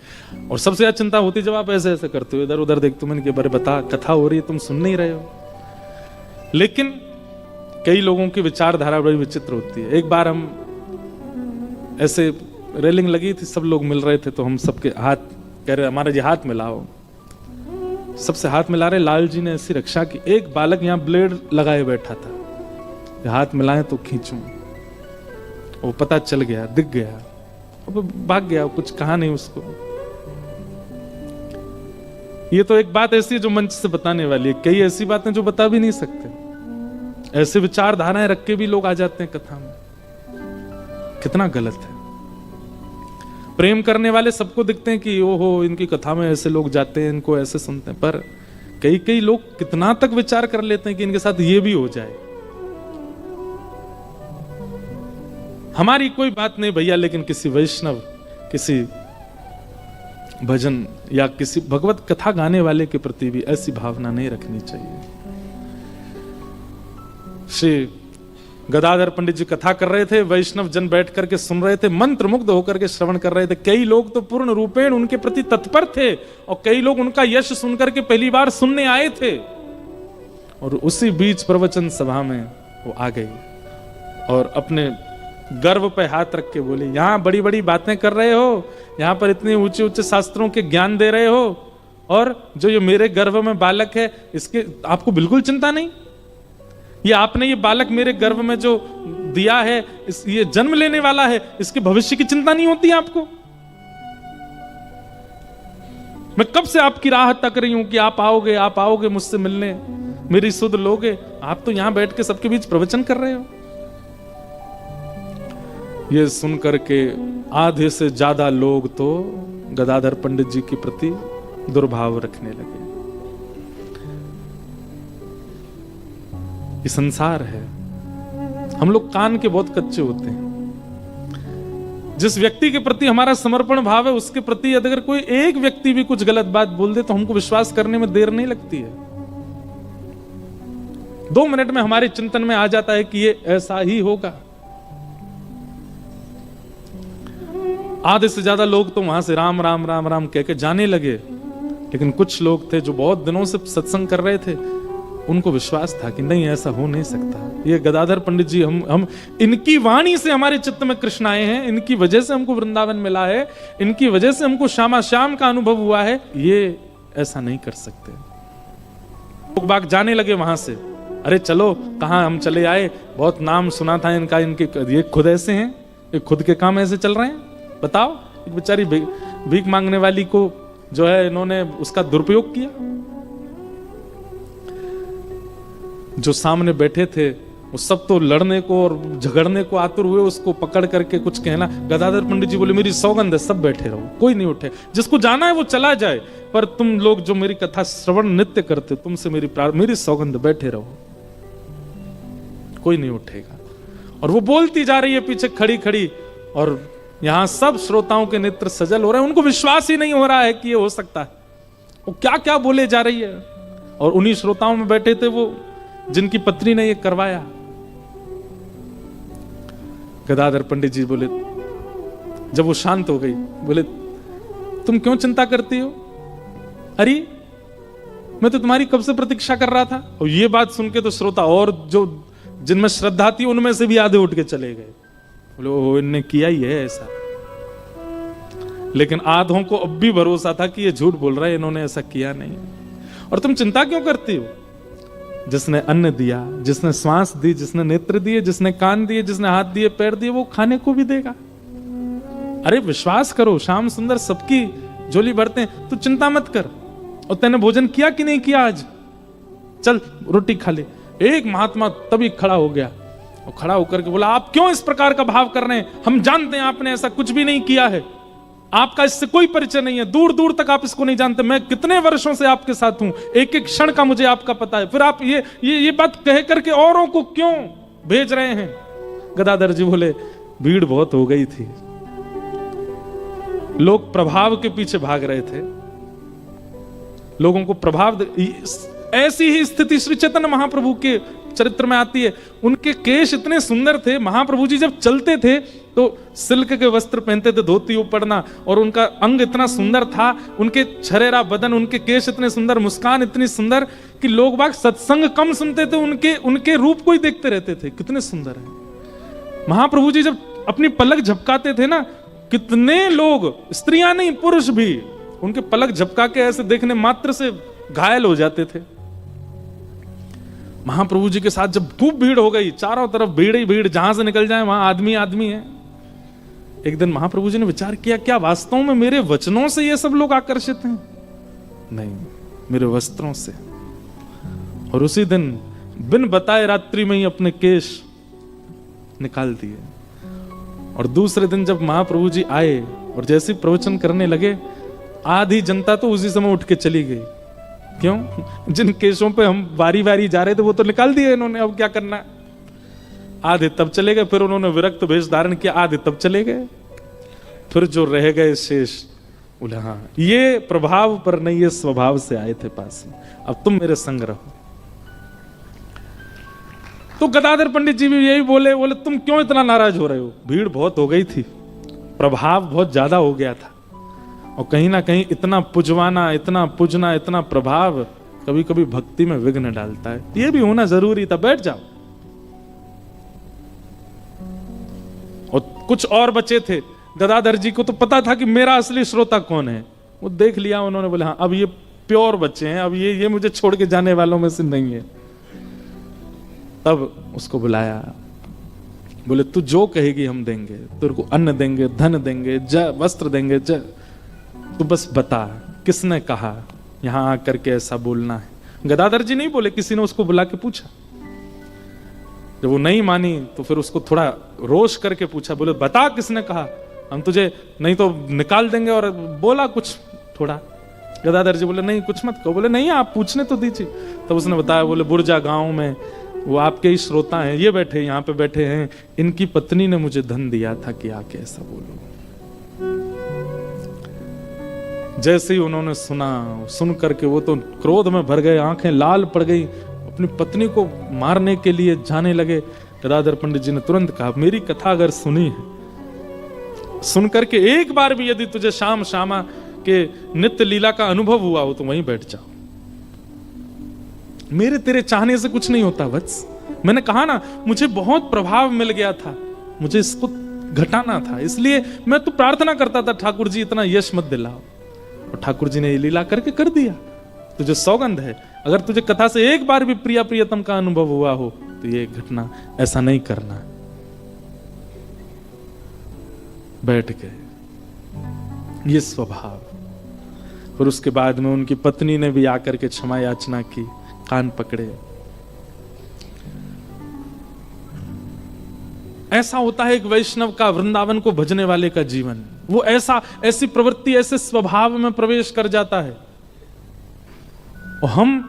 और सबसे ज्यादा चिंता होती जब आप ऐसे ऐसे करते हो, इधर उधर देखते हो, मैंने कि बारे बता, कथा हो रही है, तुम सुन नहीं रहे हो। लेकिन कई लोगों की विचारधारा बड़ी विचित्र होती है। एक बार हम ऐसे रेलिंग लगी थी, सब लोग मिल रहे थे, तो हम सबके हाथ कह रहे हमारा जी हाथ मिलाओ, सबसे हाथ मिला रहे। लाल जी ने ऐसी रक्षा की, एक बालक यहाँ ब्लेड लगाए बैठा था, हाथ मिलाए तो खींचूं, वो पता चल गया, दिख गया, अब भाग गया, कुछ कहा नहीं उसको। ये तो एक बात ऐसी है जो मंच से बताने वाली है, कई ऐसी बातें जो बता भी नहीं सकते। ऐसे विचारधाराएं रख के भी लोग आ जाते हैं कथा में, कितना गलत है। प्रेम करने वाले सबको दिखते हैं कि ओहो इनकी कथा में ऐसे लोग जाते हैं, इनको ऐसे सुनते हैं, पर कई कई लोग कितना तक विचार कर लेते हैं कि इनके साथ ये भी हो जाए। हमारी कोई बात नहीं भैया, लेकिन किसी वैष्णव, किसी भजन या किसी भगवत कथा गाने वाले के प्रति भी ऐसी भावना नहीं रखनी चाहिए। श्री गदाधर पंडित जी कथा कर रहे थे, वैष्णव जन बैठ करके सुन रहे थे, मंत्र मुग्ध होकर के श्रवण कर रहे थे। कई लोग तो पूर्ण रूपेण उनके प्रति तत्पर थे, और कई लोग उनका यश सुनकर के पहली बार सुनने आए थे। और उसी बीच प्रवचन सभा में वो आ गई और अपने गर्व पे हाथ रख के बोली, यहां बड़ी बड़ी बातें कर रहे हो, यहां पर इतने ऊंचे ऊंचे शास्त्रों के ज्ञान दे रहे हो, और जो ये मेरे गर्भ में बालक है इसके आपको बिल्कुल चिंता नहीं? ये आपने ये बालक मेरे गर्भ में जो दिया है, ये जन्म लेने वाला है, इसके भविष्य की चिंता नहीं होती आपको? मैं कब से आपकी राह तक रही हूं कि आप आओगे मुझसे मिलने, मेरी सुध लोगे। आप तो यहां बैठ के सबके बीच प्रवचन कर रहे हो। ये सुन करके आधे से ज्यादा लोग तो गदाधर पंडित जी के प्रति दुर्भाव रखने लगे। ये संसार है, हम लोग कान के बहुत कच्चे होते हैं। जिस व्यक्ति के प्रति हमारा समर्पण भाव है, उसके प्रति अगर कोई एक व्यक्ति भी कुछ गलत बात बोल दे तो हमको विश्वास करने में देर नहीं लगती है। 2 मिनट में हमारे चिंतन में आ जाता है कि ये ऐसा ही होगा। आधे से ज्यादा लोग तो वहां से राम राम राम राम कह के जाने लगे, लेकिन कुछ लोग थे जो बहुत दिनों से सत्संग कर रहे थे, उनको विश्वास था कि नहीं ऐसा हो नहीं सकता। ये गदाधर पंडित जी, हम इनकी वाणी से हमारे चित्त में कृष्ण आए हैं, इनकी वजह से हमको वृंदावन मिला है, इनकी वजह से हमको श्यामा श्याम का अनुभव हुआ है, ये ऐसा नहीं कर सकते। लोग बाग जाने लगे वहां से, अरे चलो, कहां हम चले आए, बहुत नाम सुना था इनका, इनके ये खुद ऐसे हैं, ये खुद के काम ऐसे चल रहे हैं। बताओ, एक बेचारी भीख मांगने वाली को जो है इन्होंने उसका दुरुपयोग किया। जो सामने बैठे थे वो सब तो लड़ने को और झगड़ने को आतुर हुए, उसको पकड़ करके कुछ कहना। गदाधर पंडित जी बोले, मेरी सौगंध है, सब बैठे रहो, कोई नहीं उठे, जिसको जाना है वो चला जाए, पर तुम लोग जो मेरी कथा श्रवण नित्य करते, तुमसे मेरी सौगंध, बैठे रहो, कोई नहीं उठेगा। और वो बोलती जा रही है पीछे खड़ी खड़ी, और यहां सब श्रोताओं के नेत्र सजल हो रहे हैं, उनको विश्वास ही नहीं हो रहा है कि ये हो सकता है। वो क्या क्या बोले जा रही है। और उन्हीं श्रोताओं में बैठे थे वो जिनकी पत्नी ने ये करवाया। गदाधर पंडित जी बोले, जब वो शांत हो गई, बोले, तुम क्यों चिंता करती हो? अरे मैं तो तुम्हारी कब से प्रतीक्षा कर रहा था। और ये बात सुन के तो श्रोता और जो जिनमें श्रद्धा थी उनमें से भी आधे उठ के चले गए। बोले, ओ इनने किया ही है ऐसा। लेकिन आधों को अब भी भरोसा था कि ये झूठ बोल रहा है, इन्होंने ऐसा किया नहीं। और तुम चिंता क्यों करती हो? जिसने अन्न दिया, जिसने श्वास दी, जिसने नेत्र दिए, जिसने कान दिए, जिसने हाथ दिए, पैर दिए, वो खाने को भी देगा। अरे विश्वास करो, श्याम सुंदर सबकी झोली भरते हैं, तू चिंता मत कर। और तैने भोजन किया कि नहीं किया आज? चल रोटी खा ले। एक महात्मा तभी खड़ा हो गया और खड़ा होकर के बोला, आप क्यों इस प्रकार का भाव कर रहे हैं? हम जानते हैं आपने ऐसा कुछ भी नहीं किया है, आपका इससे कोई परिचय नहीं है, दूर दूर तक आप इसको नहीं जानते। मैं कितने वर्षों से आपके साथ हूं, एक एक क्षण का मुझे आपका पता है, फिर आप ये बात कह करके औरों को क्यों भेज रहे हैं? गदाधर जी बोले, भीड़ बहुत हो गई थी, लोग प्रभाव के पीछे भाग रहे थे, लोगों को प्रभाव। ऐसी ही स्थिति श्री चैतन्य महाप्रभु के चरित्र में आती है। उनके केश इतने सुंदर थे, महाप्रभु जी जब चलते थे तो सिल्क के वस्त्र पहनते थे, धोती ऊपरना, और उनका अंग इतना सुंदर था, उनके छरेरा बदन, उनके केश इतने सुंदर, मुस्कान इतनी सुंदर कि लोग बाग सत्संग कम सुनते थे, उनके रूप को ही देखते रहते थे, कितने सुंदर है। महाप्रभु जी जब अपनी पलक झपकाते थे ना, कितने लोग, स्त्रियां नहीं पुरुष भी, उनके पलक झपका के ऐसे देखने मात्र से घायल हो जाते थे। महाप्रभु जी के साथ जब खूब भीड़ हो गई, चारों तरफ भीड़ ही भीड़, जहां से निकल जाए वहां आदमी आदमी है। एक दिन महाप्रभु जी ने विचार किया, क्या वास्तव में मेरे वचनों से ये सब लोग आकर्षित हैं? नहीं, मेरे वस्त्रों से। और उसी दिन बिन बताए रात्रि में ही अपने केश निकाल दिए। और दूसरे दिन जब महाप्रभु जी आए और जैसे प्रवचन करने लगे, आधी जनता तो उसी समय उठ के चली गई। क्यों? जिन केसों पे हम बारी बारी जा रहे थे वो तो निकाल दिए इन्होंने, अब क्या करना। आधे तब चले गए, फिर उन्होंने विरक्त वेश धारण किया, आधे तब चले गए, फिर जो रह गए शेष, बोले हाँ ये प्रभाव पर नहीं, ये स्वभाव से आए थे पास में, अब तुम मेरे संग रहो। तो गदाधर पंडित जी भी यही बोले तुम क्यों इतना नाराज हो रहे हो? भीड़ बहुत हो गई थी, प्रभाव बहुत ज्यादा हो गया था, और कहीं ना कहीं इतना पुजवाना, इतना पूजना, इतना प्रभाव कभी कभी भक्ति में विघ्न डालता है, ये भी होना जरूरी था, बैठ जाओ। और कुछ और बचे थे, गदाधर जी को तो पता था कि मेरा असली श्रोता कौन है, वो देख लिया उन्होंने, बोले हाँ अब ये प्योर बच्चे हैं, अब ये मुझे छोड़ के जाने वालों में से नहीं है। तब उसको बुलाया, बोले तू जो कहेगी हम देंगे, तेरे को अन्न देंगे, धन देंगे, वस्त्र देंगे, तू बस बता किसने कहा यहां आकर के ऐसा बोलना है। गदाधर जी नहीं बोले, किसी ने उसको बुला के पूछा। जब वो नहीं मानी तो फिर उसको थोड़ा रोष करके पूछा, बोले बता किसने कहा, हम तुझे नहीं तो निकाल देंगे। और बोला कुछ थोड़ा, गदाधर जी बोले नहीं कुछ मत कहो। बोले नहीं आप पूछने तो दीजिए। तब उसने बताया, बोले बुर्जा गांव में वो आपके ही श्रोता हैं, ये बैठे यहाँ पे बैठे हैं, इनकी पत्नी ने मुझे धन दिया था कि आके ऐसा बोलो। जैसे ही उन्होंने सुना, सुन करके वो तो क्रोध में भर गए, आंखें लाल पड़ गई, अपनी पत्नी को मारने के लिए जाने लगे। गदाधर पंडित जी ने तुरंत कहा, मेरी कथा अगर सुनी है, सुन करके एक बार भी यदि तुझे श्याम श्यामा के नित्य लीला का अनुभव हुआ हो तो वहीं बैठ जाओ, मेरे तेरे चाहने से कुछ नहीं होता वत्स। मैंने कहा ना, मुझे बहुत प्रभाव मिल गया था, मुझे इसको घटाना था, इसलिए मैं तो प्रार्थना करता था ठाकुर जी इतना यश मत दिलाओ, और ठाकुर जी ने ये लीला करके कर दिया। तुझे सौगंध है, अगर तुझे कथा से एक बार भी प्रिया प्रियतम का अनुभव हुआ हो तो ये घटना ऐसा नहीं करना। बैठ गए, ये स्वभाव। फिर उसके बाद में उनकी पत्नी ने भी आकर के क्षमा याचना की, कान पकड़े। ऐसा होता है एक वैष्णव का, वृंदावन को भजने वाले का जीवन। वो ऐसी प्रवृत्ति, ऐसे स्वभाव में प्रवेश कर जाता है। और हम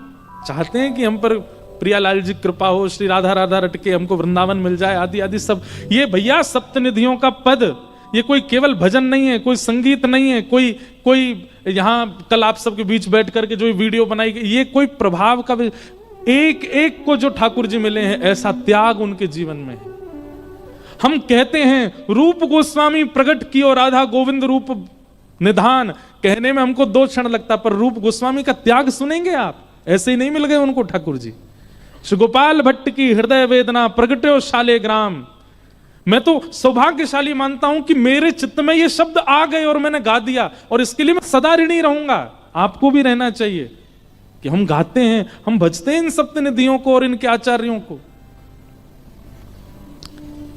चाहते हैं कि हम पर प्रियालाल जी कृपा हो, श्री राधा राधा रटके हमको वृंदावन मिल जाए, आदि आदि सब। ये भैया सप्तनिधियों का पद, ये कोई केवल भजन नहीं है, कोई संगीत नहीं है, कोई यहाँ कल आप सबके बीच बैठ करके जो वीडियो बनाई गई, ये कोई प्रभाव का, एक एक को जो ठाकुर जी मिले हैं ऐसा त्याग उनके जीवन में है। हम कहते हैं रूप गोस्वामी प्रकट की और राधा गोविंद रूप निधान, कहने में हमको 2 क्षण लगता, पर रूप गोस्वामी का त्याग सुनेंगे आप, ऐसे ही नहीं मिल गए उनको ठाकुर जी। श्री गोपाल भट्ट की हृदय वेदना प्रगट्यो शालेग्राम। मैं तो सौभाग्यशाली मानता हूं कि मेरे चित्त में ये शब्द आ गए और मैंने गा दिया, और इसके लिए मैं सदा ऋणी रहूंगा। आपको भी रहना चाहिए। कि हम गाते हैं, हम भजते हैं इन सप्तनिधियों को और इनके आचार्यों को।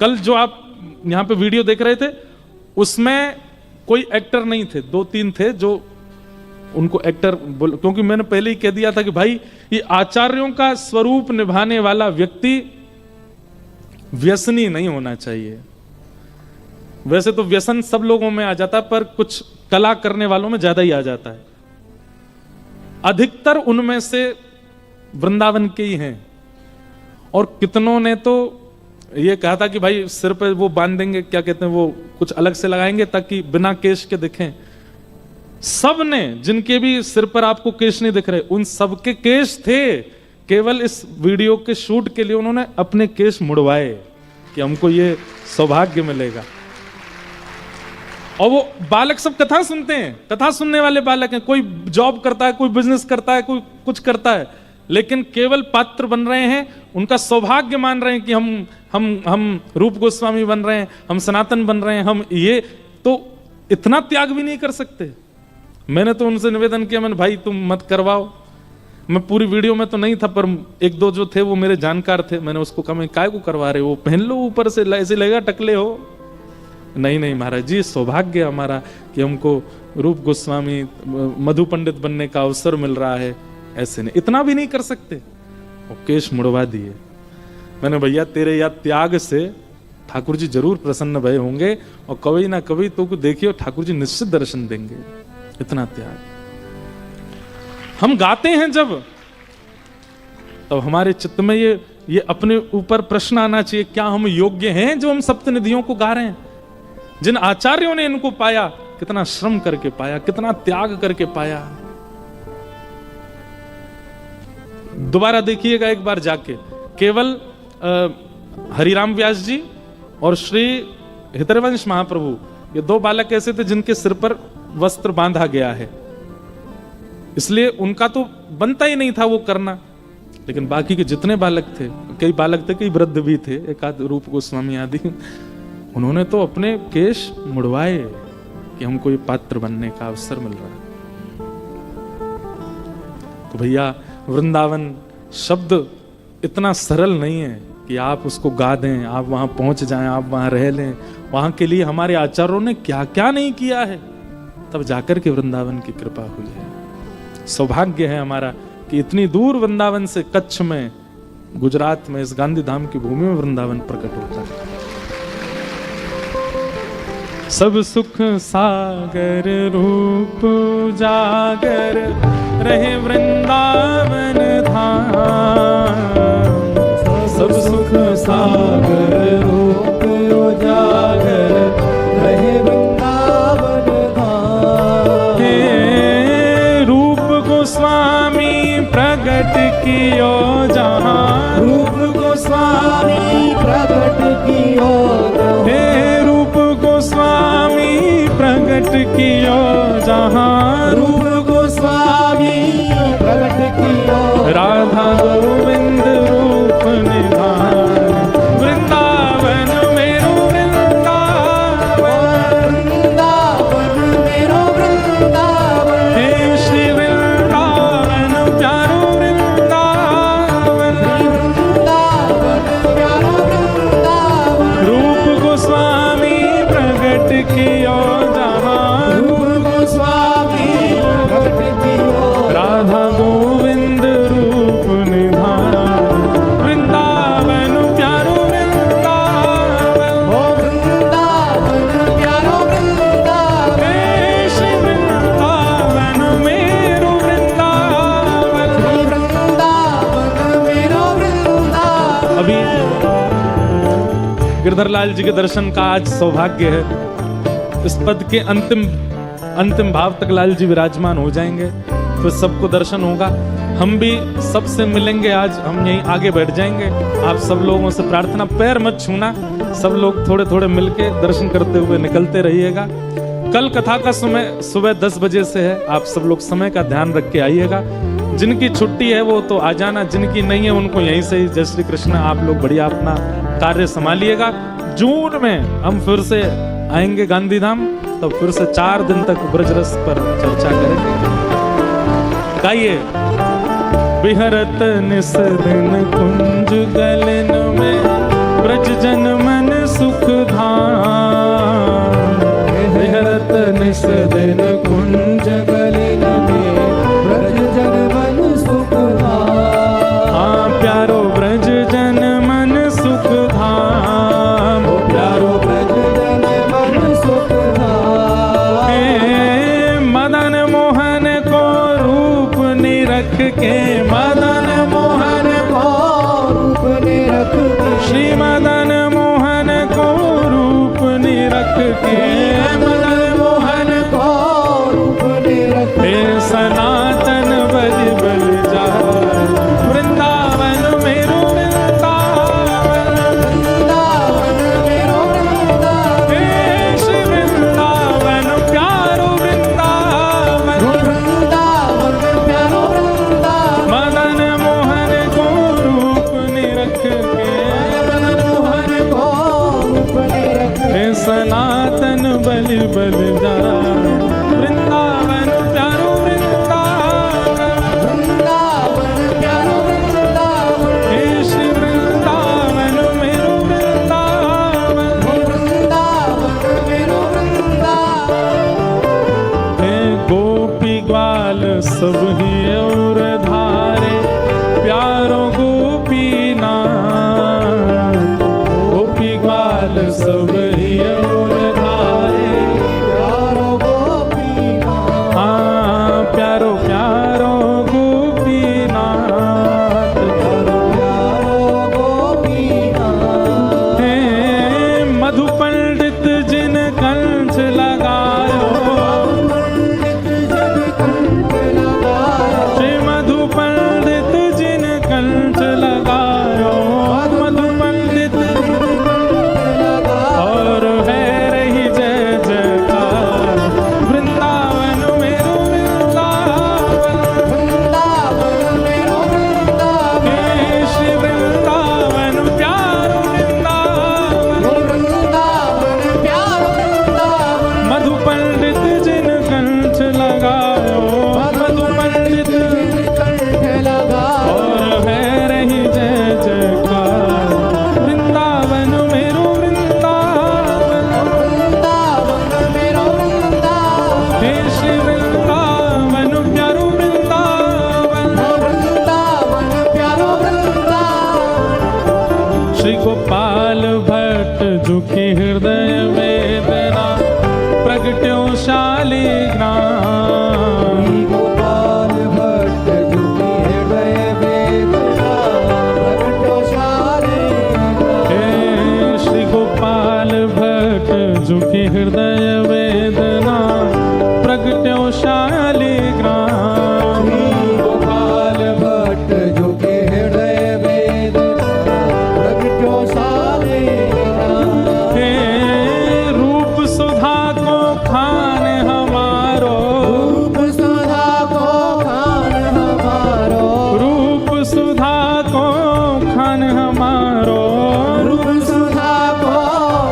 कल जो आप यहां पे वीडियो देख रहे थे उसमें कोई एक्टर नहीं थे, 2-3 थे जो उनको एक्टर क्योंकि मैंने पहले ही कह दिया था कि भाई ये आचार्यों का स्वरूप निभाने वाला व्यक्ति व्यसनी नहीं होना चाहिए। वैसे तो व्यसन सब लोगों में आ जाता है, पर कुछ कला करने वालों में ज्यादा ही आ जाता है। अधिकतर उनमें से वृंदावन के ही हैं, और कितनों ने तो ये कहा था कि भाई सिर पे वो बांध देंगे, क्या कहते हैं वो, कुछ अलग से लगाएंगे ताकि बिना केश के दिखें। सब ने, जिनके भी सिर पर आपको केश नहीं दिख रहे, उन सबके केश थे, केवल इस वीडियो के शूट के लिए उन्होंने अपने केश मुड़वाए कि हमको ये सौभाग्य मिलेगा। और वो बालक सब कथा सुनते हैं, कथा सुनने वाले बालक हैं, कोई जॉब करता है, कोई बिजनेस करता है, कोई कुछ करता है, लेकिन केवल पात्र बन रहे हैं, उनका सौभाग्य मान रहे हैं कि हम रूप गोस्वामी बन रहे हैं, हम सनातन बन रहे हैं, हम ये, तो इतना त्याग भी नहीं कर सकते। मैंने तो उनसे निवेदन किया, मैंने भाई तुम मत करवाओ। मैं पूरी वीडियो में तो नहीं था, पर 1-2 जो थे वो मेरे जानकार थे, मैंने उसको कहा मैं काय को करवा रहे हो, पहन लो ऊपर से, ऐसे लगेगा टकले हो। नहीं महाराज जी, सौभाग्य हमारा कि हमको रूप गोस्वामी मधु पंडित बनने का अवसर मिल रहा है। ऐसे नहीं, इतना भी नहीं कर सकते। और केश मुड़वा दिए। मैंने भैया तेरे या त्याग से ठाकुर जी जरूर प्रसन्न भय होंगे, और कभी ना कभी तो देखियो ठाकुर जी निश्चित दर्शन देंगे। इतना त्याग। हम गाते हैं जब, तब हमारे चित्त में ये अपने ऊपर प्रश्न आना चाहिए, क्या हम योग्य हैं जो हम सप्तनिधियों को गा रहे हैं? जिन आचार्यों ने इनको पाया, कितना श्रम करके पाया, कितना त्याग करके पाया। दोबारा देखिएगा एक बार जाके, केवल हरिराम व्यास जी और श्री हितरवंश महाप्रभु, ये 2 बालक ऐसे थे जिनके सिर पर वस्त्र बांधा गया है, इसलिए उनका तो बनता ही नहीं था वो करना। लेकिन बाकी के जितने बालक थे, कई बालक थे, कई वृद्ध भी थे, एक आध रूप गोस्वामी आदि, उन्होंने तो अपने केश मुड़वाए कि हमको ये पात्र बनने का अवसर मिल रहा है। तो भैया वृंदावन शब्द इतना सरल नहीं है कि आप उसको गा दें, आप वहां पहुंच जाएं, आप वहां रह लें। वहां के लिए हमारे आचार्यों ने क्या क्या नहीं किया है, तब जाकर के वृंदावन की कृपा हुई है। सौभाग्य है हमारा कि इतनी दूर वृंदावन से, कच्छ में, गुजरात में, इस गांधी धाम की भूमि में वृंदावन प्रकट होता है। सब सुख सागर रूप जागर रहे वृंदावन धाम। सब सुख सागर रूप जागर रहे वृंदावन धाम। हे रूप गोस्वामी प्रगट कियो जहां, रूप गोस्वामी प्रगट कियो, हे रूप गोस्वामी प्रगट कियो जहां, रूप गोस्वामी प्रगट कियो, राधा गोविंद रूप निधान। वृंदावन मेरो वृंदावन, वृंदावन मेरो वृंदावन, हे श्री वृंदावन प्यारो वृंदावन, वृंदावन प्यारो वृंदावन। रूप गोस्वामी प्रगट कियो जहां, रूप गोस्वामी प्रगट कियो, राधा गोविंद रूप निधान। वृंदावन प्यारो वृंदावन, हो वृंदावन प्यारो वृंदावन, हे श्री वृंदावन मेरो वृंदावन, श्री वृंदावन मेरो वृंदावन। अभी गिरधरलाल जी के दर्शन का आज सौभाग्य है। इस पद के अंतिम भाव तक लाल जी विराजमान हो जाएंगे, फिर सबको दर्शन होगा। हम भी सबसे मिलेंगे आज, हम यहीं आगे बैठ जाएंगे। आप सब लोगों से प्रार्थना, पैर मत छूना, सब लोग थोड़े थोड़े मिलके दर्शन करते हुए निकलते रहिएगा। कल कथा का समय सुबह 10 बजे से है, आप सब लोग समय का ध्यान रख के आइएगा। जिनकी छुट्टी है वो तो आ जाना, जिनकी नहीं है उनको यहीं से ही जय श्री कृष्ण, आप लोग बढ़िया अपना कार्य संभालिएगा। जून में हम फिर से आएंगे गांधीधाम, तो फिर से 4 दिन तक ब्रजरस पर चर्चा करेंगे। गाइए। बिहरत निस दिन कुंज गलन में ब्रज जन मन सुख धाम। बिहरत निस दिन कुंज गलन में ब्रज जन मन सुख धाम। हाँ प्यारो ब्रज जन मन सुख धाम। प्यारो ब्रज जन मन सुख धाम। मदन मोहन को रूप निरख के, मदन मोहन को रूप निरख के, श्री मदन मोहन को रूप निरख के, मदन मोहन को रूप निरख के सनातन बज बल जा वृंदावन मेरो वृंदावन। वृंदावन मेरो वृंदावन। हे श्री वृंदावन प्यारो वृंदावन। वृंदावन प्यारो वृंदावन। मदन मोहन को रूप निरख के, मदन मोहन को रूप निरख के, हे सनातन बल बल जा वृंदावन प्यारो वृंदावन। वृंदावन प्यारो वृंदावन। हे श्री वृंदावन मेरो वृंदावन। वृंदावन मेरो वृंदावन। हे गोपी ग्वाल सब ही और धारे प्यारो गोपीनाथ। गोपी ग्वाल सब ही और धारे प्यारो गोपीनाथ। हाँ प्यारो प्यारो गोपीनाथ। प्यारो प्यारो गोपीनाथ। हे मधु पंडित जिन कंठ लगायो, पंडित जन कंठ लगायो। श्री मधु पंडित जिन कंठ लगायो। मधु पंडित और है रही जय जयकार वृंदावन मेरो वृंदावन। वृंदावन मेरो वृंदावन। हे श्री वृंदावन प्यारो वृंदावन। वृंदावन प्यारो वृंदावन। मधु पंडित जिन कंठ लगायो। मधु पंडित कंठ लगायो। और है रही जय जयकार वृंदावन मेरो वृंदावन। वृंदावन मेरो वृंदावन। हे श्री वृंदावन प्यारो वृंदावन। वृंदावन प्यारो वृंदावन। श्री गोपाल भट्ट झुकी हृदय वेदना प्रगट्यो शालिग्राम। गोपाल भट्ट झुकी हृदय वेदना प्रगटो शालिग्राम। हे श्री गोपाल भट्ट झुकी हृदय वेदना प्रगट्यो शालिग्राम। गोपाल भट्ट झुकी हृदय वेदना प्रगटो शालिग्राम। हे रूप सुधा को खान हमारो। रूप सुधा को खान हमारो। रूप सुधा को खान हमारो। रूप सुधा को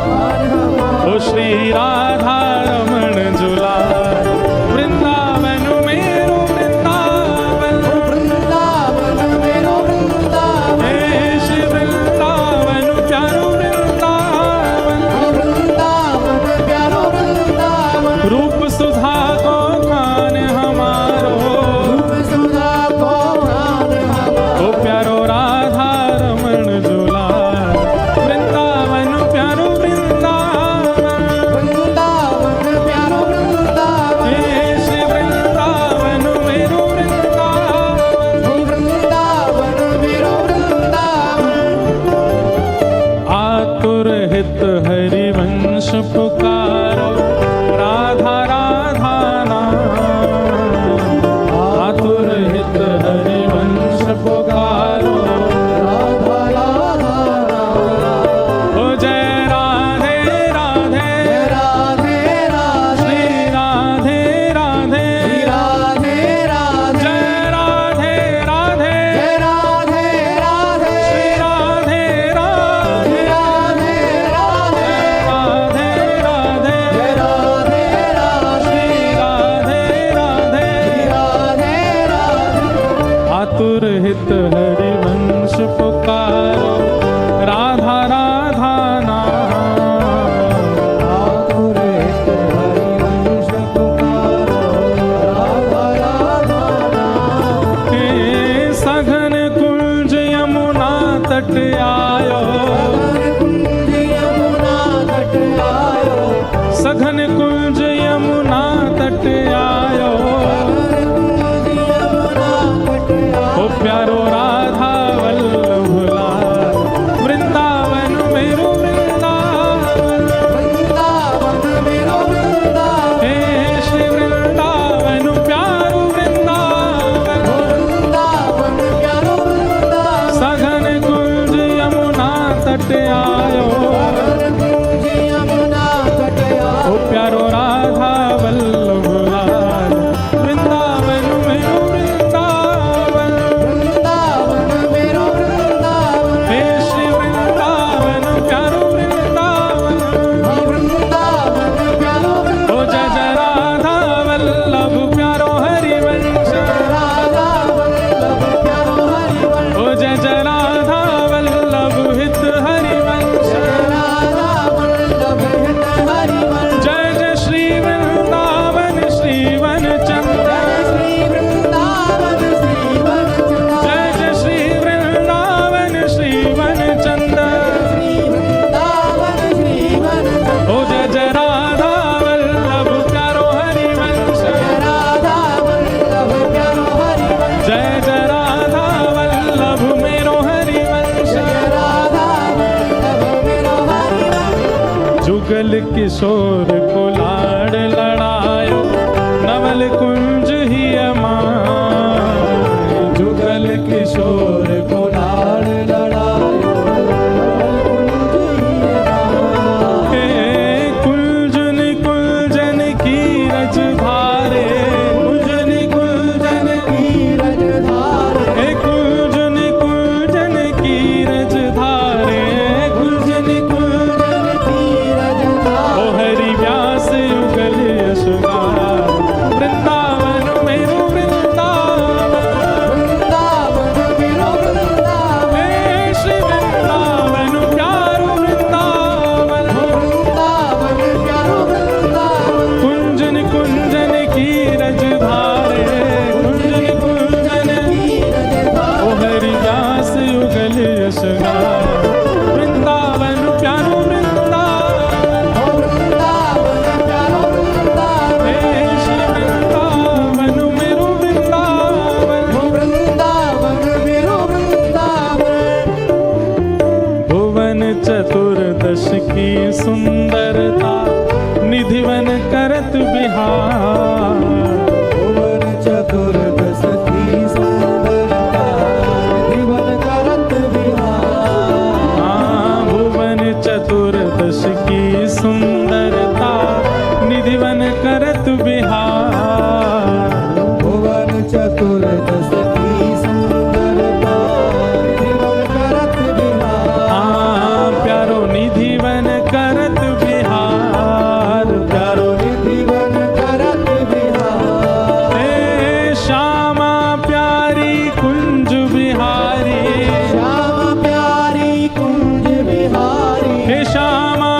खान हमारो। ओ श्री राधा रमण झूला वृंदावन मेरो वृंदावन। वृंदावन मेरो वृंदावन। हे श्री वृंदावन प्यारो वृंदावन। वृंदावन प्यारो वृंदावन। रूप सुधा को खान हमारो। रूप सुधा को खान हमारो। ओ प्यारो राधा रमण हित हरिवंश पुकारो, राधा राधा नाम। ठाकुर हित हरिवंश पुकारो, राधा राधा नाम। हे सघन कुंज यमुना तट आयो, सघन कुंज यमुना तट आयो, सघन कुंज यमुना तट आयो। ओ प्यारो राधा वल्लभ लाल, वृंदावन मेरो वृंदावन, वृंदावन मेरो वृंदावन। हे श्री वृंदावन प्यारो वृंदावन, वृंदावन प्यारो वृंदावन। सघन कुंज यमुना तट आयो, कुंज यमुना तट आयो। ओ प्यारो राधा वल्लभ लाल, वृंदावन मेरो वृंदावन, वृंदावन मेरो वृंदावन। हे श्री वृंदावन प्यारो वृंदावन। वृंदावन प्यारो ओ जय जय राधा वल्लभ प्यारो हरिवंश, राधा वल्लभ प्यारो हरिवंश। ओ जय जय राधा वल्लभ हित हरिवंश। राधा वल्लभ हित हरिवंश। जय जय श्री वृंदावन श्रीवन चंद्र, श्री वृंदावन श्रीवन चंद्र। जय जय श्री वृंदावन श्रीवन चंद्र। श्री वृंदावन श्रीवन चंद्र। ओ जय जय राधा वल्लभ प्यारो हरिवंश, राधा वल्लभ प्यारो हरिवंश। जय जय राधा वल्लभ मेरो हरिवंश। राधा वल्लभ मेरो हरिवंश। जुगल किशोर को लाड़ लड़ायो, नवल कुंज ही अमाय। जुगल किशोर को लाड़ लड़ायो, हे कुंजन कुंजन की रज धारे, कुंजन कुंजन की, नीरज धारे। हे कुंजन कुंजन की रज धारे, कुंजन कुंजन नीरज ओ धारे। हरि व्यास युगल यशगार, वृंदावन मेरो वृंदावन, वृंदावन मेरो वृंदावन। हे श्री वृंदावन प्यारो वृंदावन। वृंदावन प्यारो वृंदावन। कुंजन कुंजन की रज धारे, कुंजन कुंजन नीरज ओ धारे। हरि व्यास युगल यशगार, वृंदावन प्यारो वृंदावन। वृंदावन प्यारो वृंदावन। हे श्री वृंदावन मेरो वृंदावन। वृंदावन मेरो वृंदावन। भुवन चतुर्दश की सुंदरता, निधिवन करत बिहार। भुवन चतुर्दश की सुंदरता, जीवन करत विहार। हाँ, भुवन चतुर्दश की सुंदरता, निधिवन करत बिहार। भुवन चतुर्दश की सुंदरता, जीवन करत विहार। हाँ, प्यारो निधिवन करत बिहार, प्यारो जीवन करत विहार। हे श्यामा प्यारी कुंज बिहारी, श्याम प्यारी कुंज बिहारी। हे श्यामा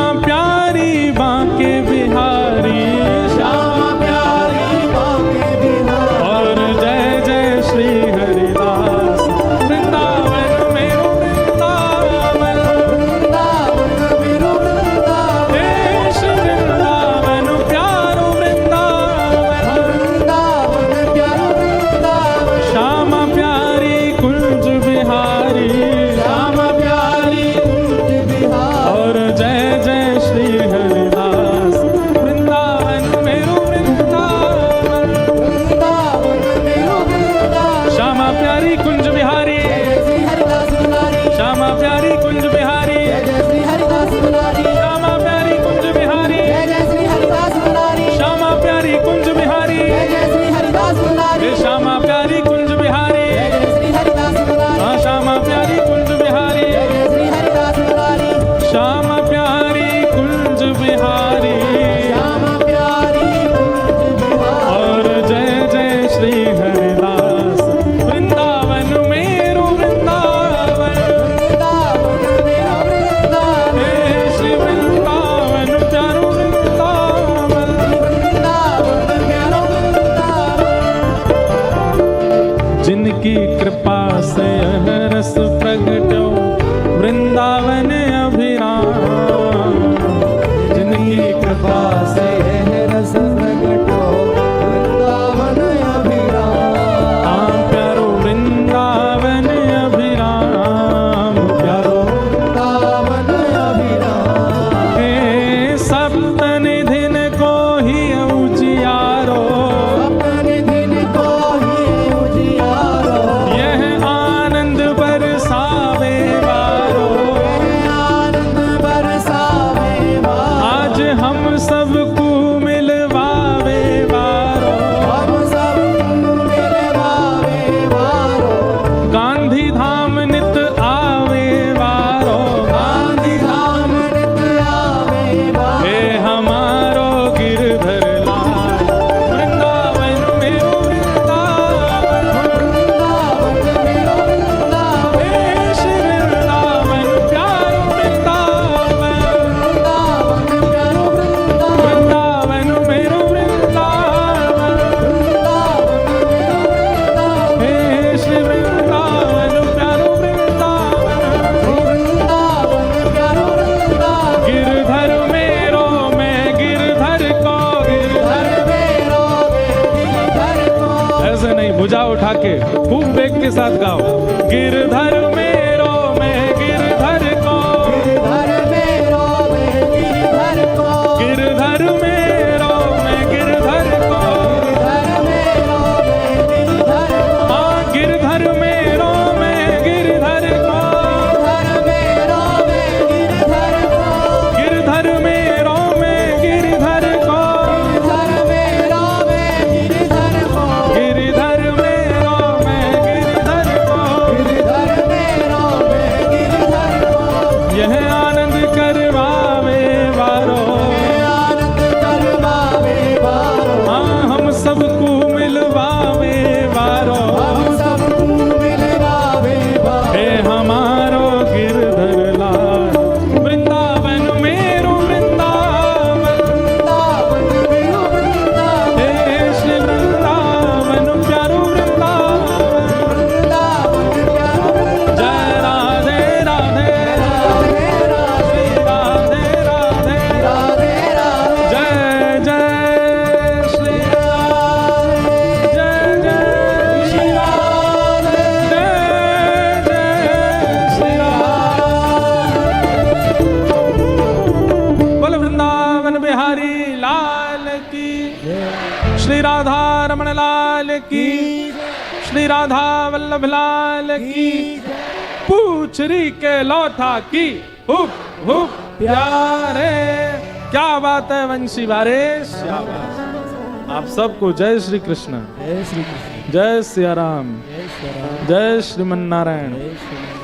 उठा के, खूब वेग के साथ गाओ। गिरधर मेरो में गिरधर को, गिरधर मेरो में गिरधर को, गिरधर मेरो में गिरधर को, गिरधर मेरो में गिरधर को, हाँ गिरधर मेरो में गिरधर को, गिरधर मेरो में गिरधर को, गिरधर मेरो में गिरधर को, गिरधर मेरो में गिरधर को, गिरधर मेरो में गिरधर को, गिरधर मेरो में गिरधर को, यह आनंद करवावे वारो, आनंद करवावे वारो, हाँ हम सबको मिलवावे वारो, हम सबको मिलवावे वारो, हे हमारो गिरधर लाल। वृंदावन मेरो वृंदावन, वृंदावन मेरो वृंदावन, हे श्री वृंदावन प्यारो वृंदावन। वृंदावन प्यारो वृंदावन, जय राधे राधे राधे राधे राधे राधे राधे राधे, जय जय श्री राधे जय जय श्री राधे, जय जय श्री बोल वृंदावन बिहारी लाल की, श्री राधा रमण लाल की, श्री राधा वल्लभ लाल की, पूछरी के लौथा की, हुप हुप प्यारे। क्या बात है वंशी वारेश, आप सबको जय श्री कृष्ण, जय श्री कृष्ण, जय सिया राम, जय श्री राम, जय श्रीमन नारायण। जय श्री राम।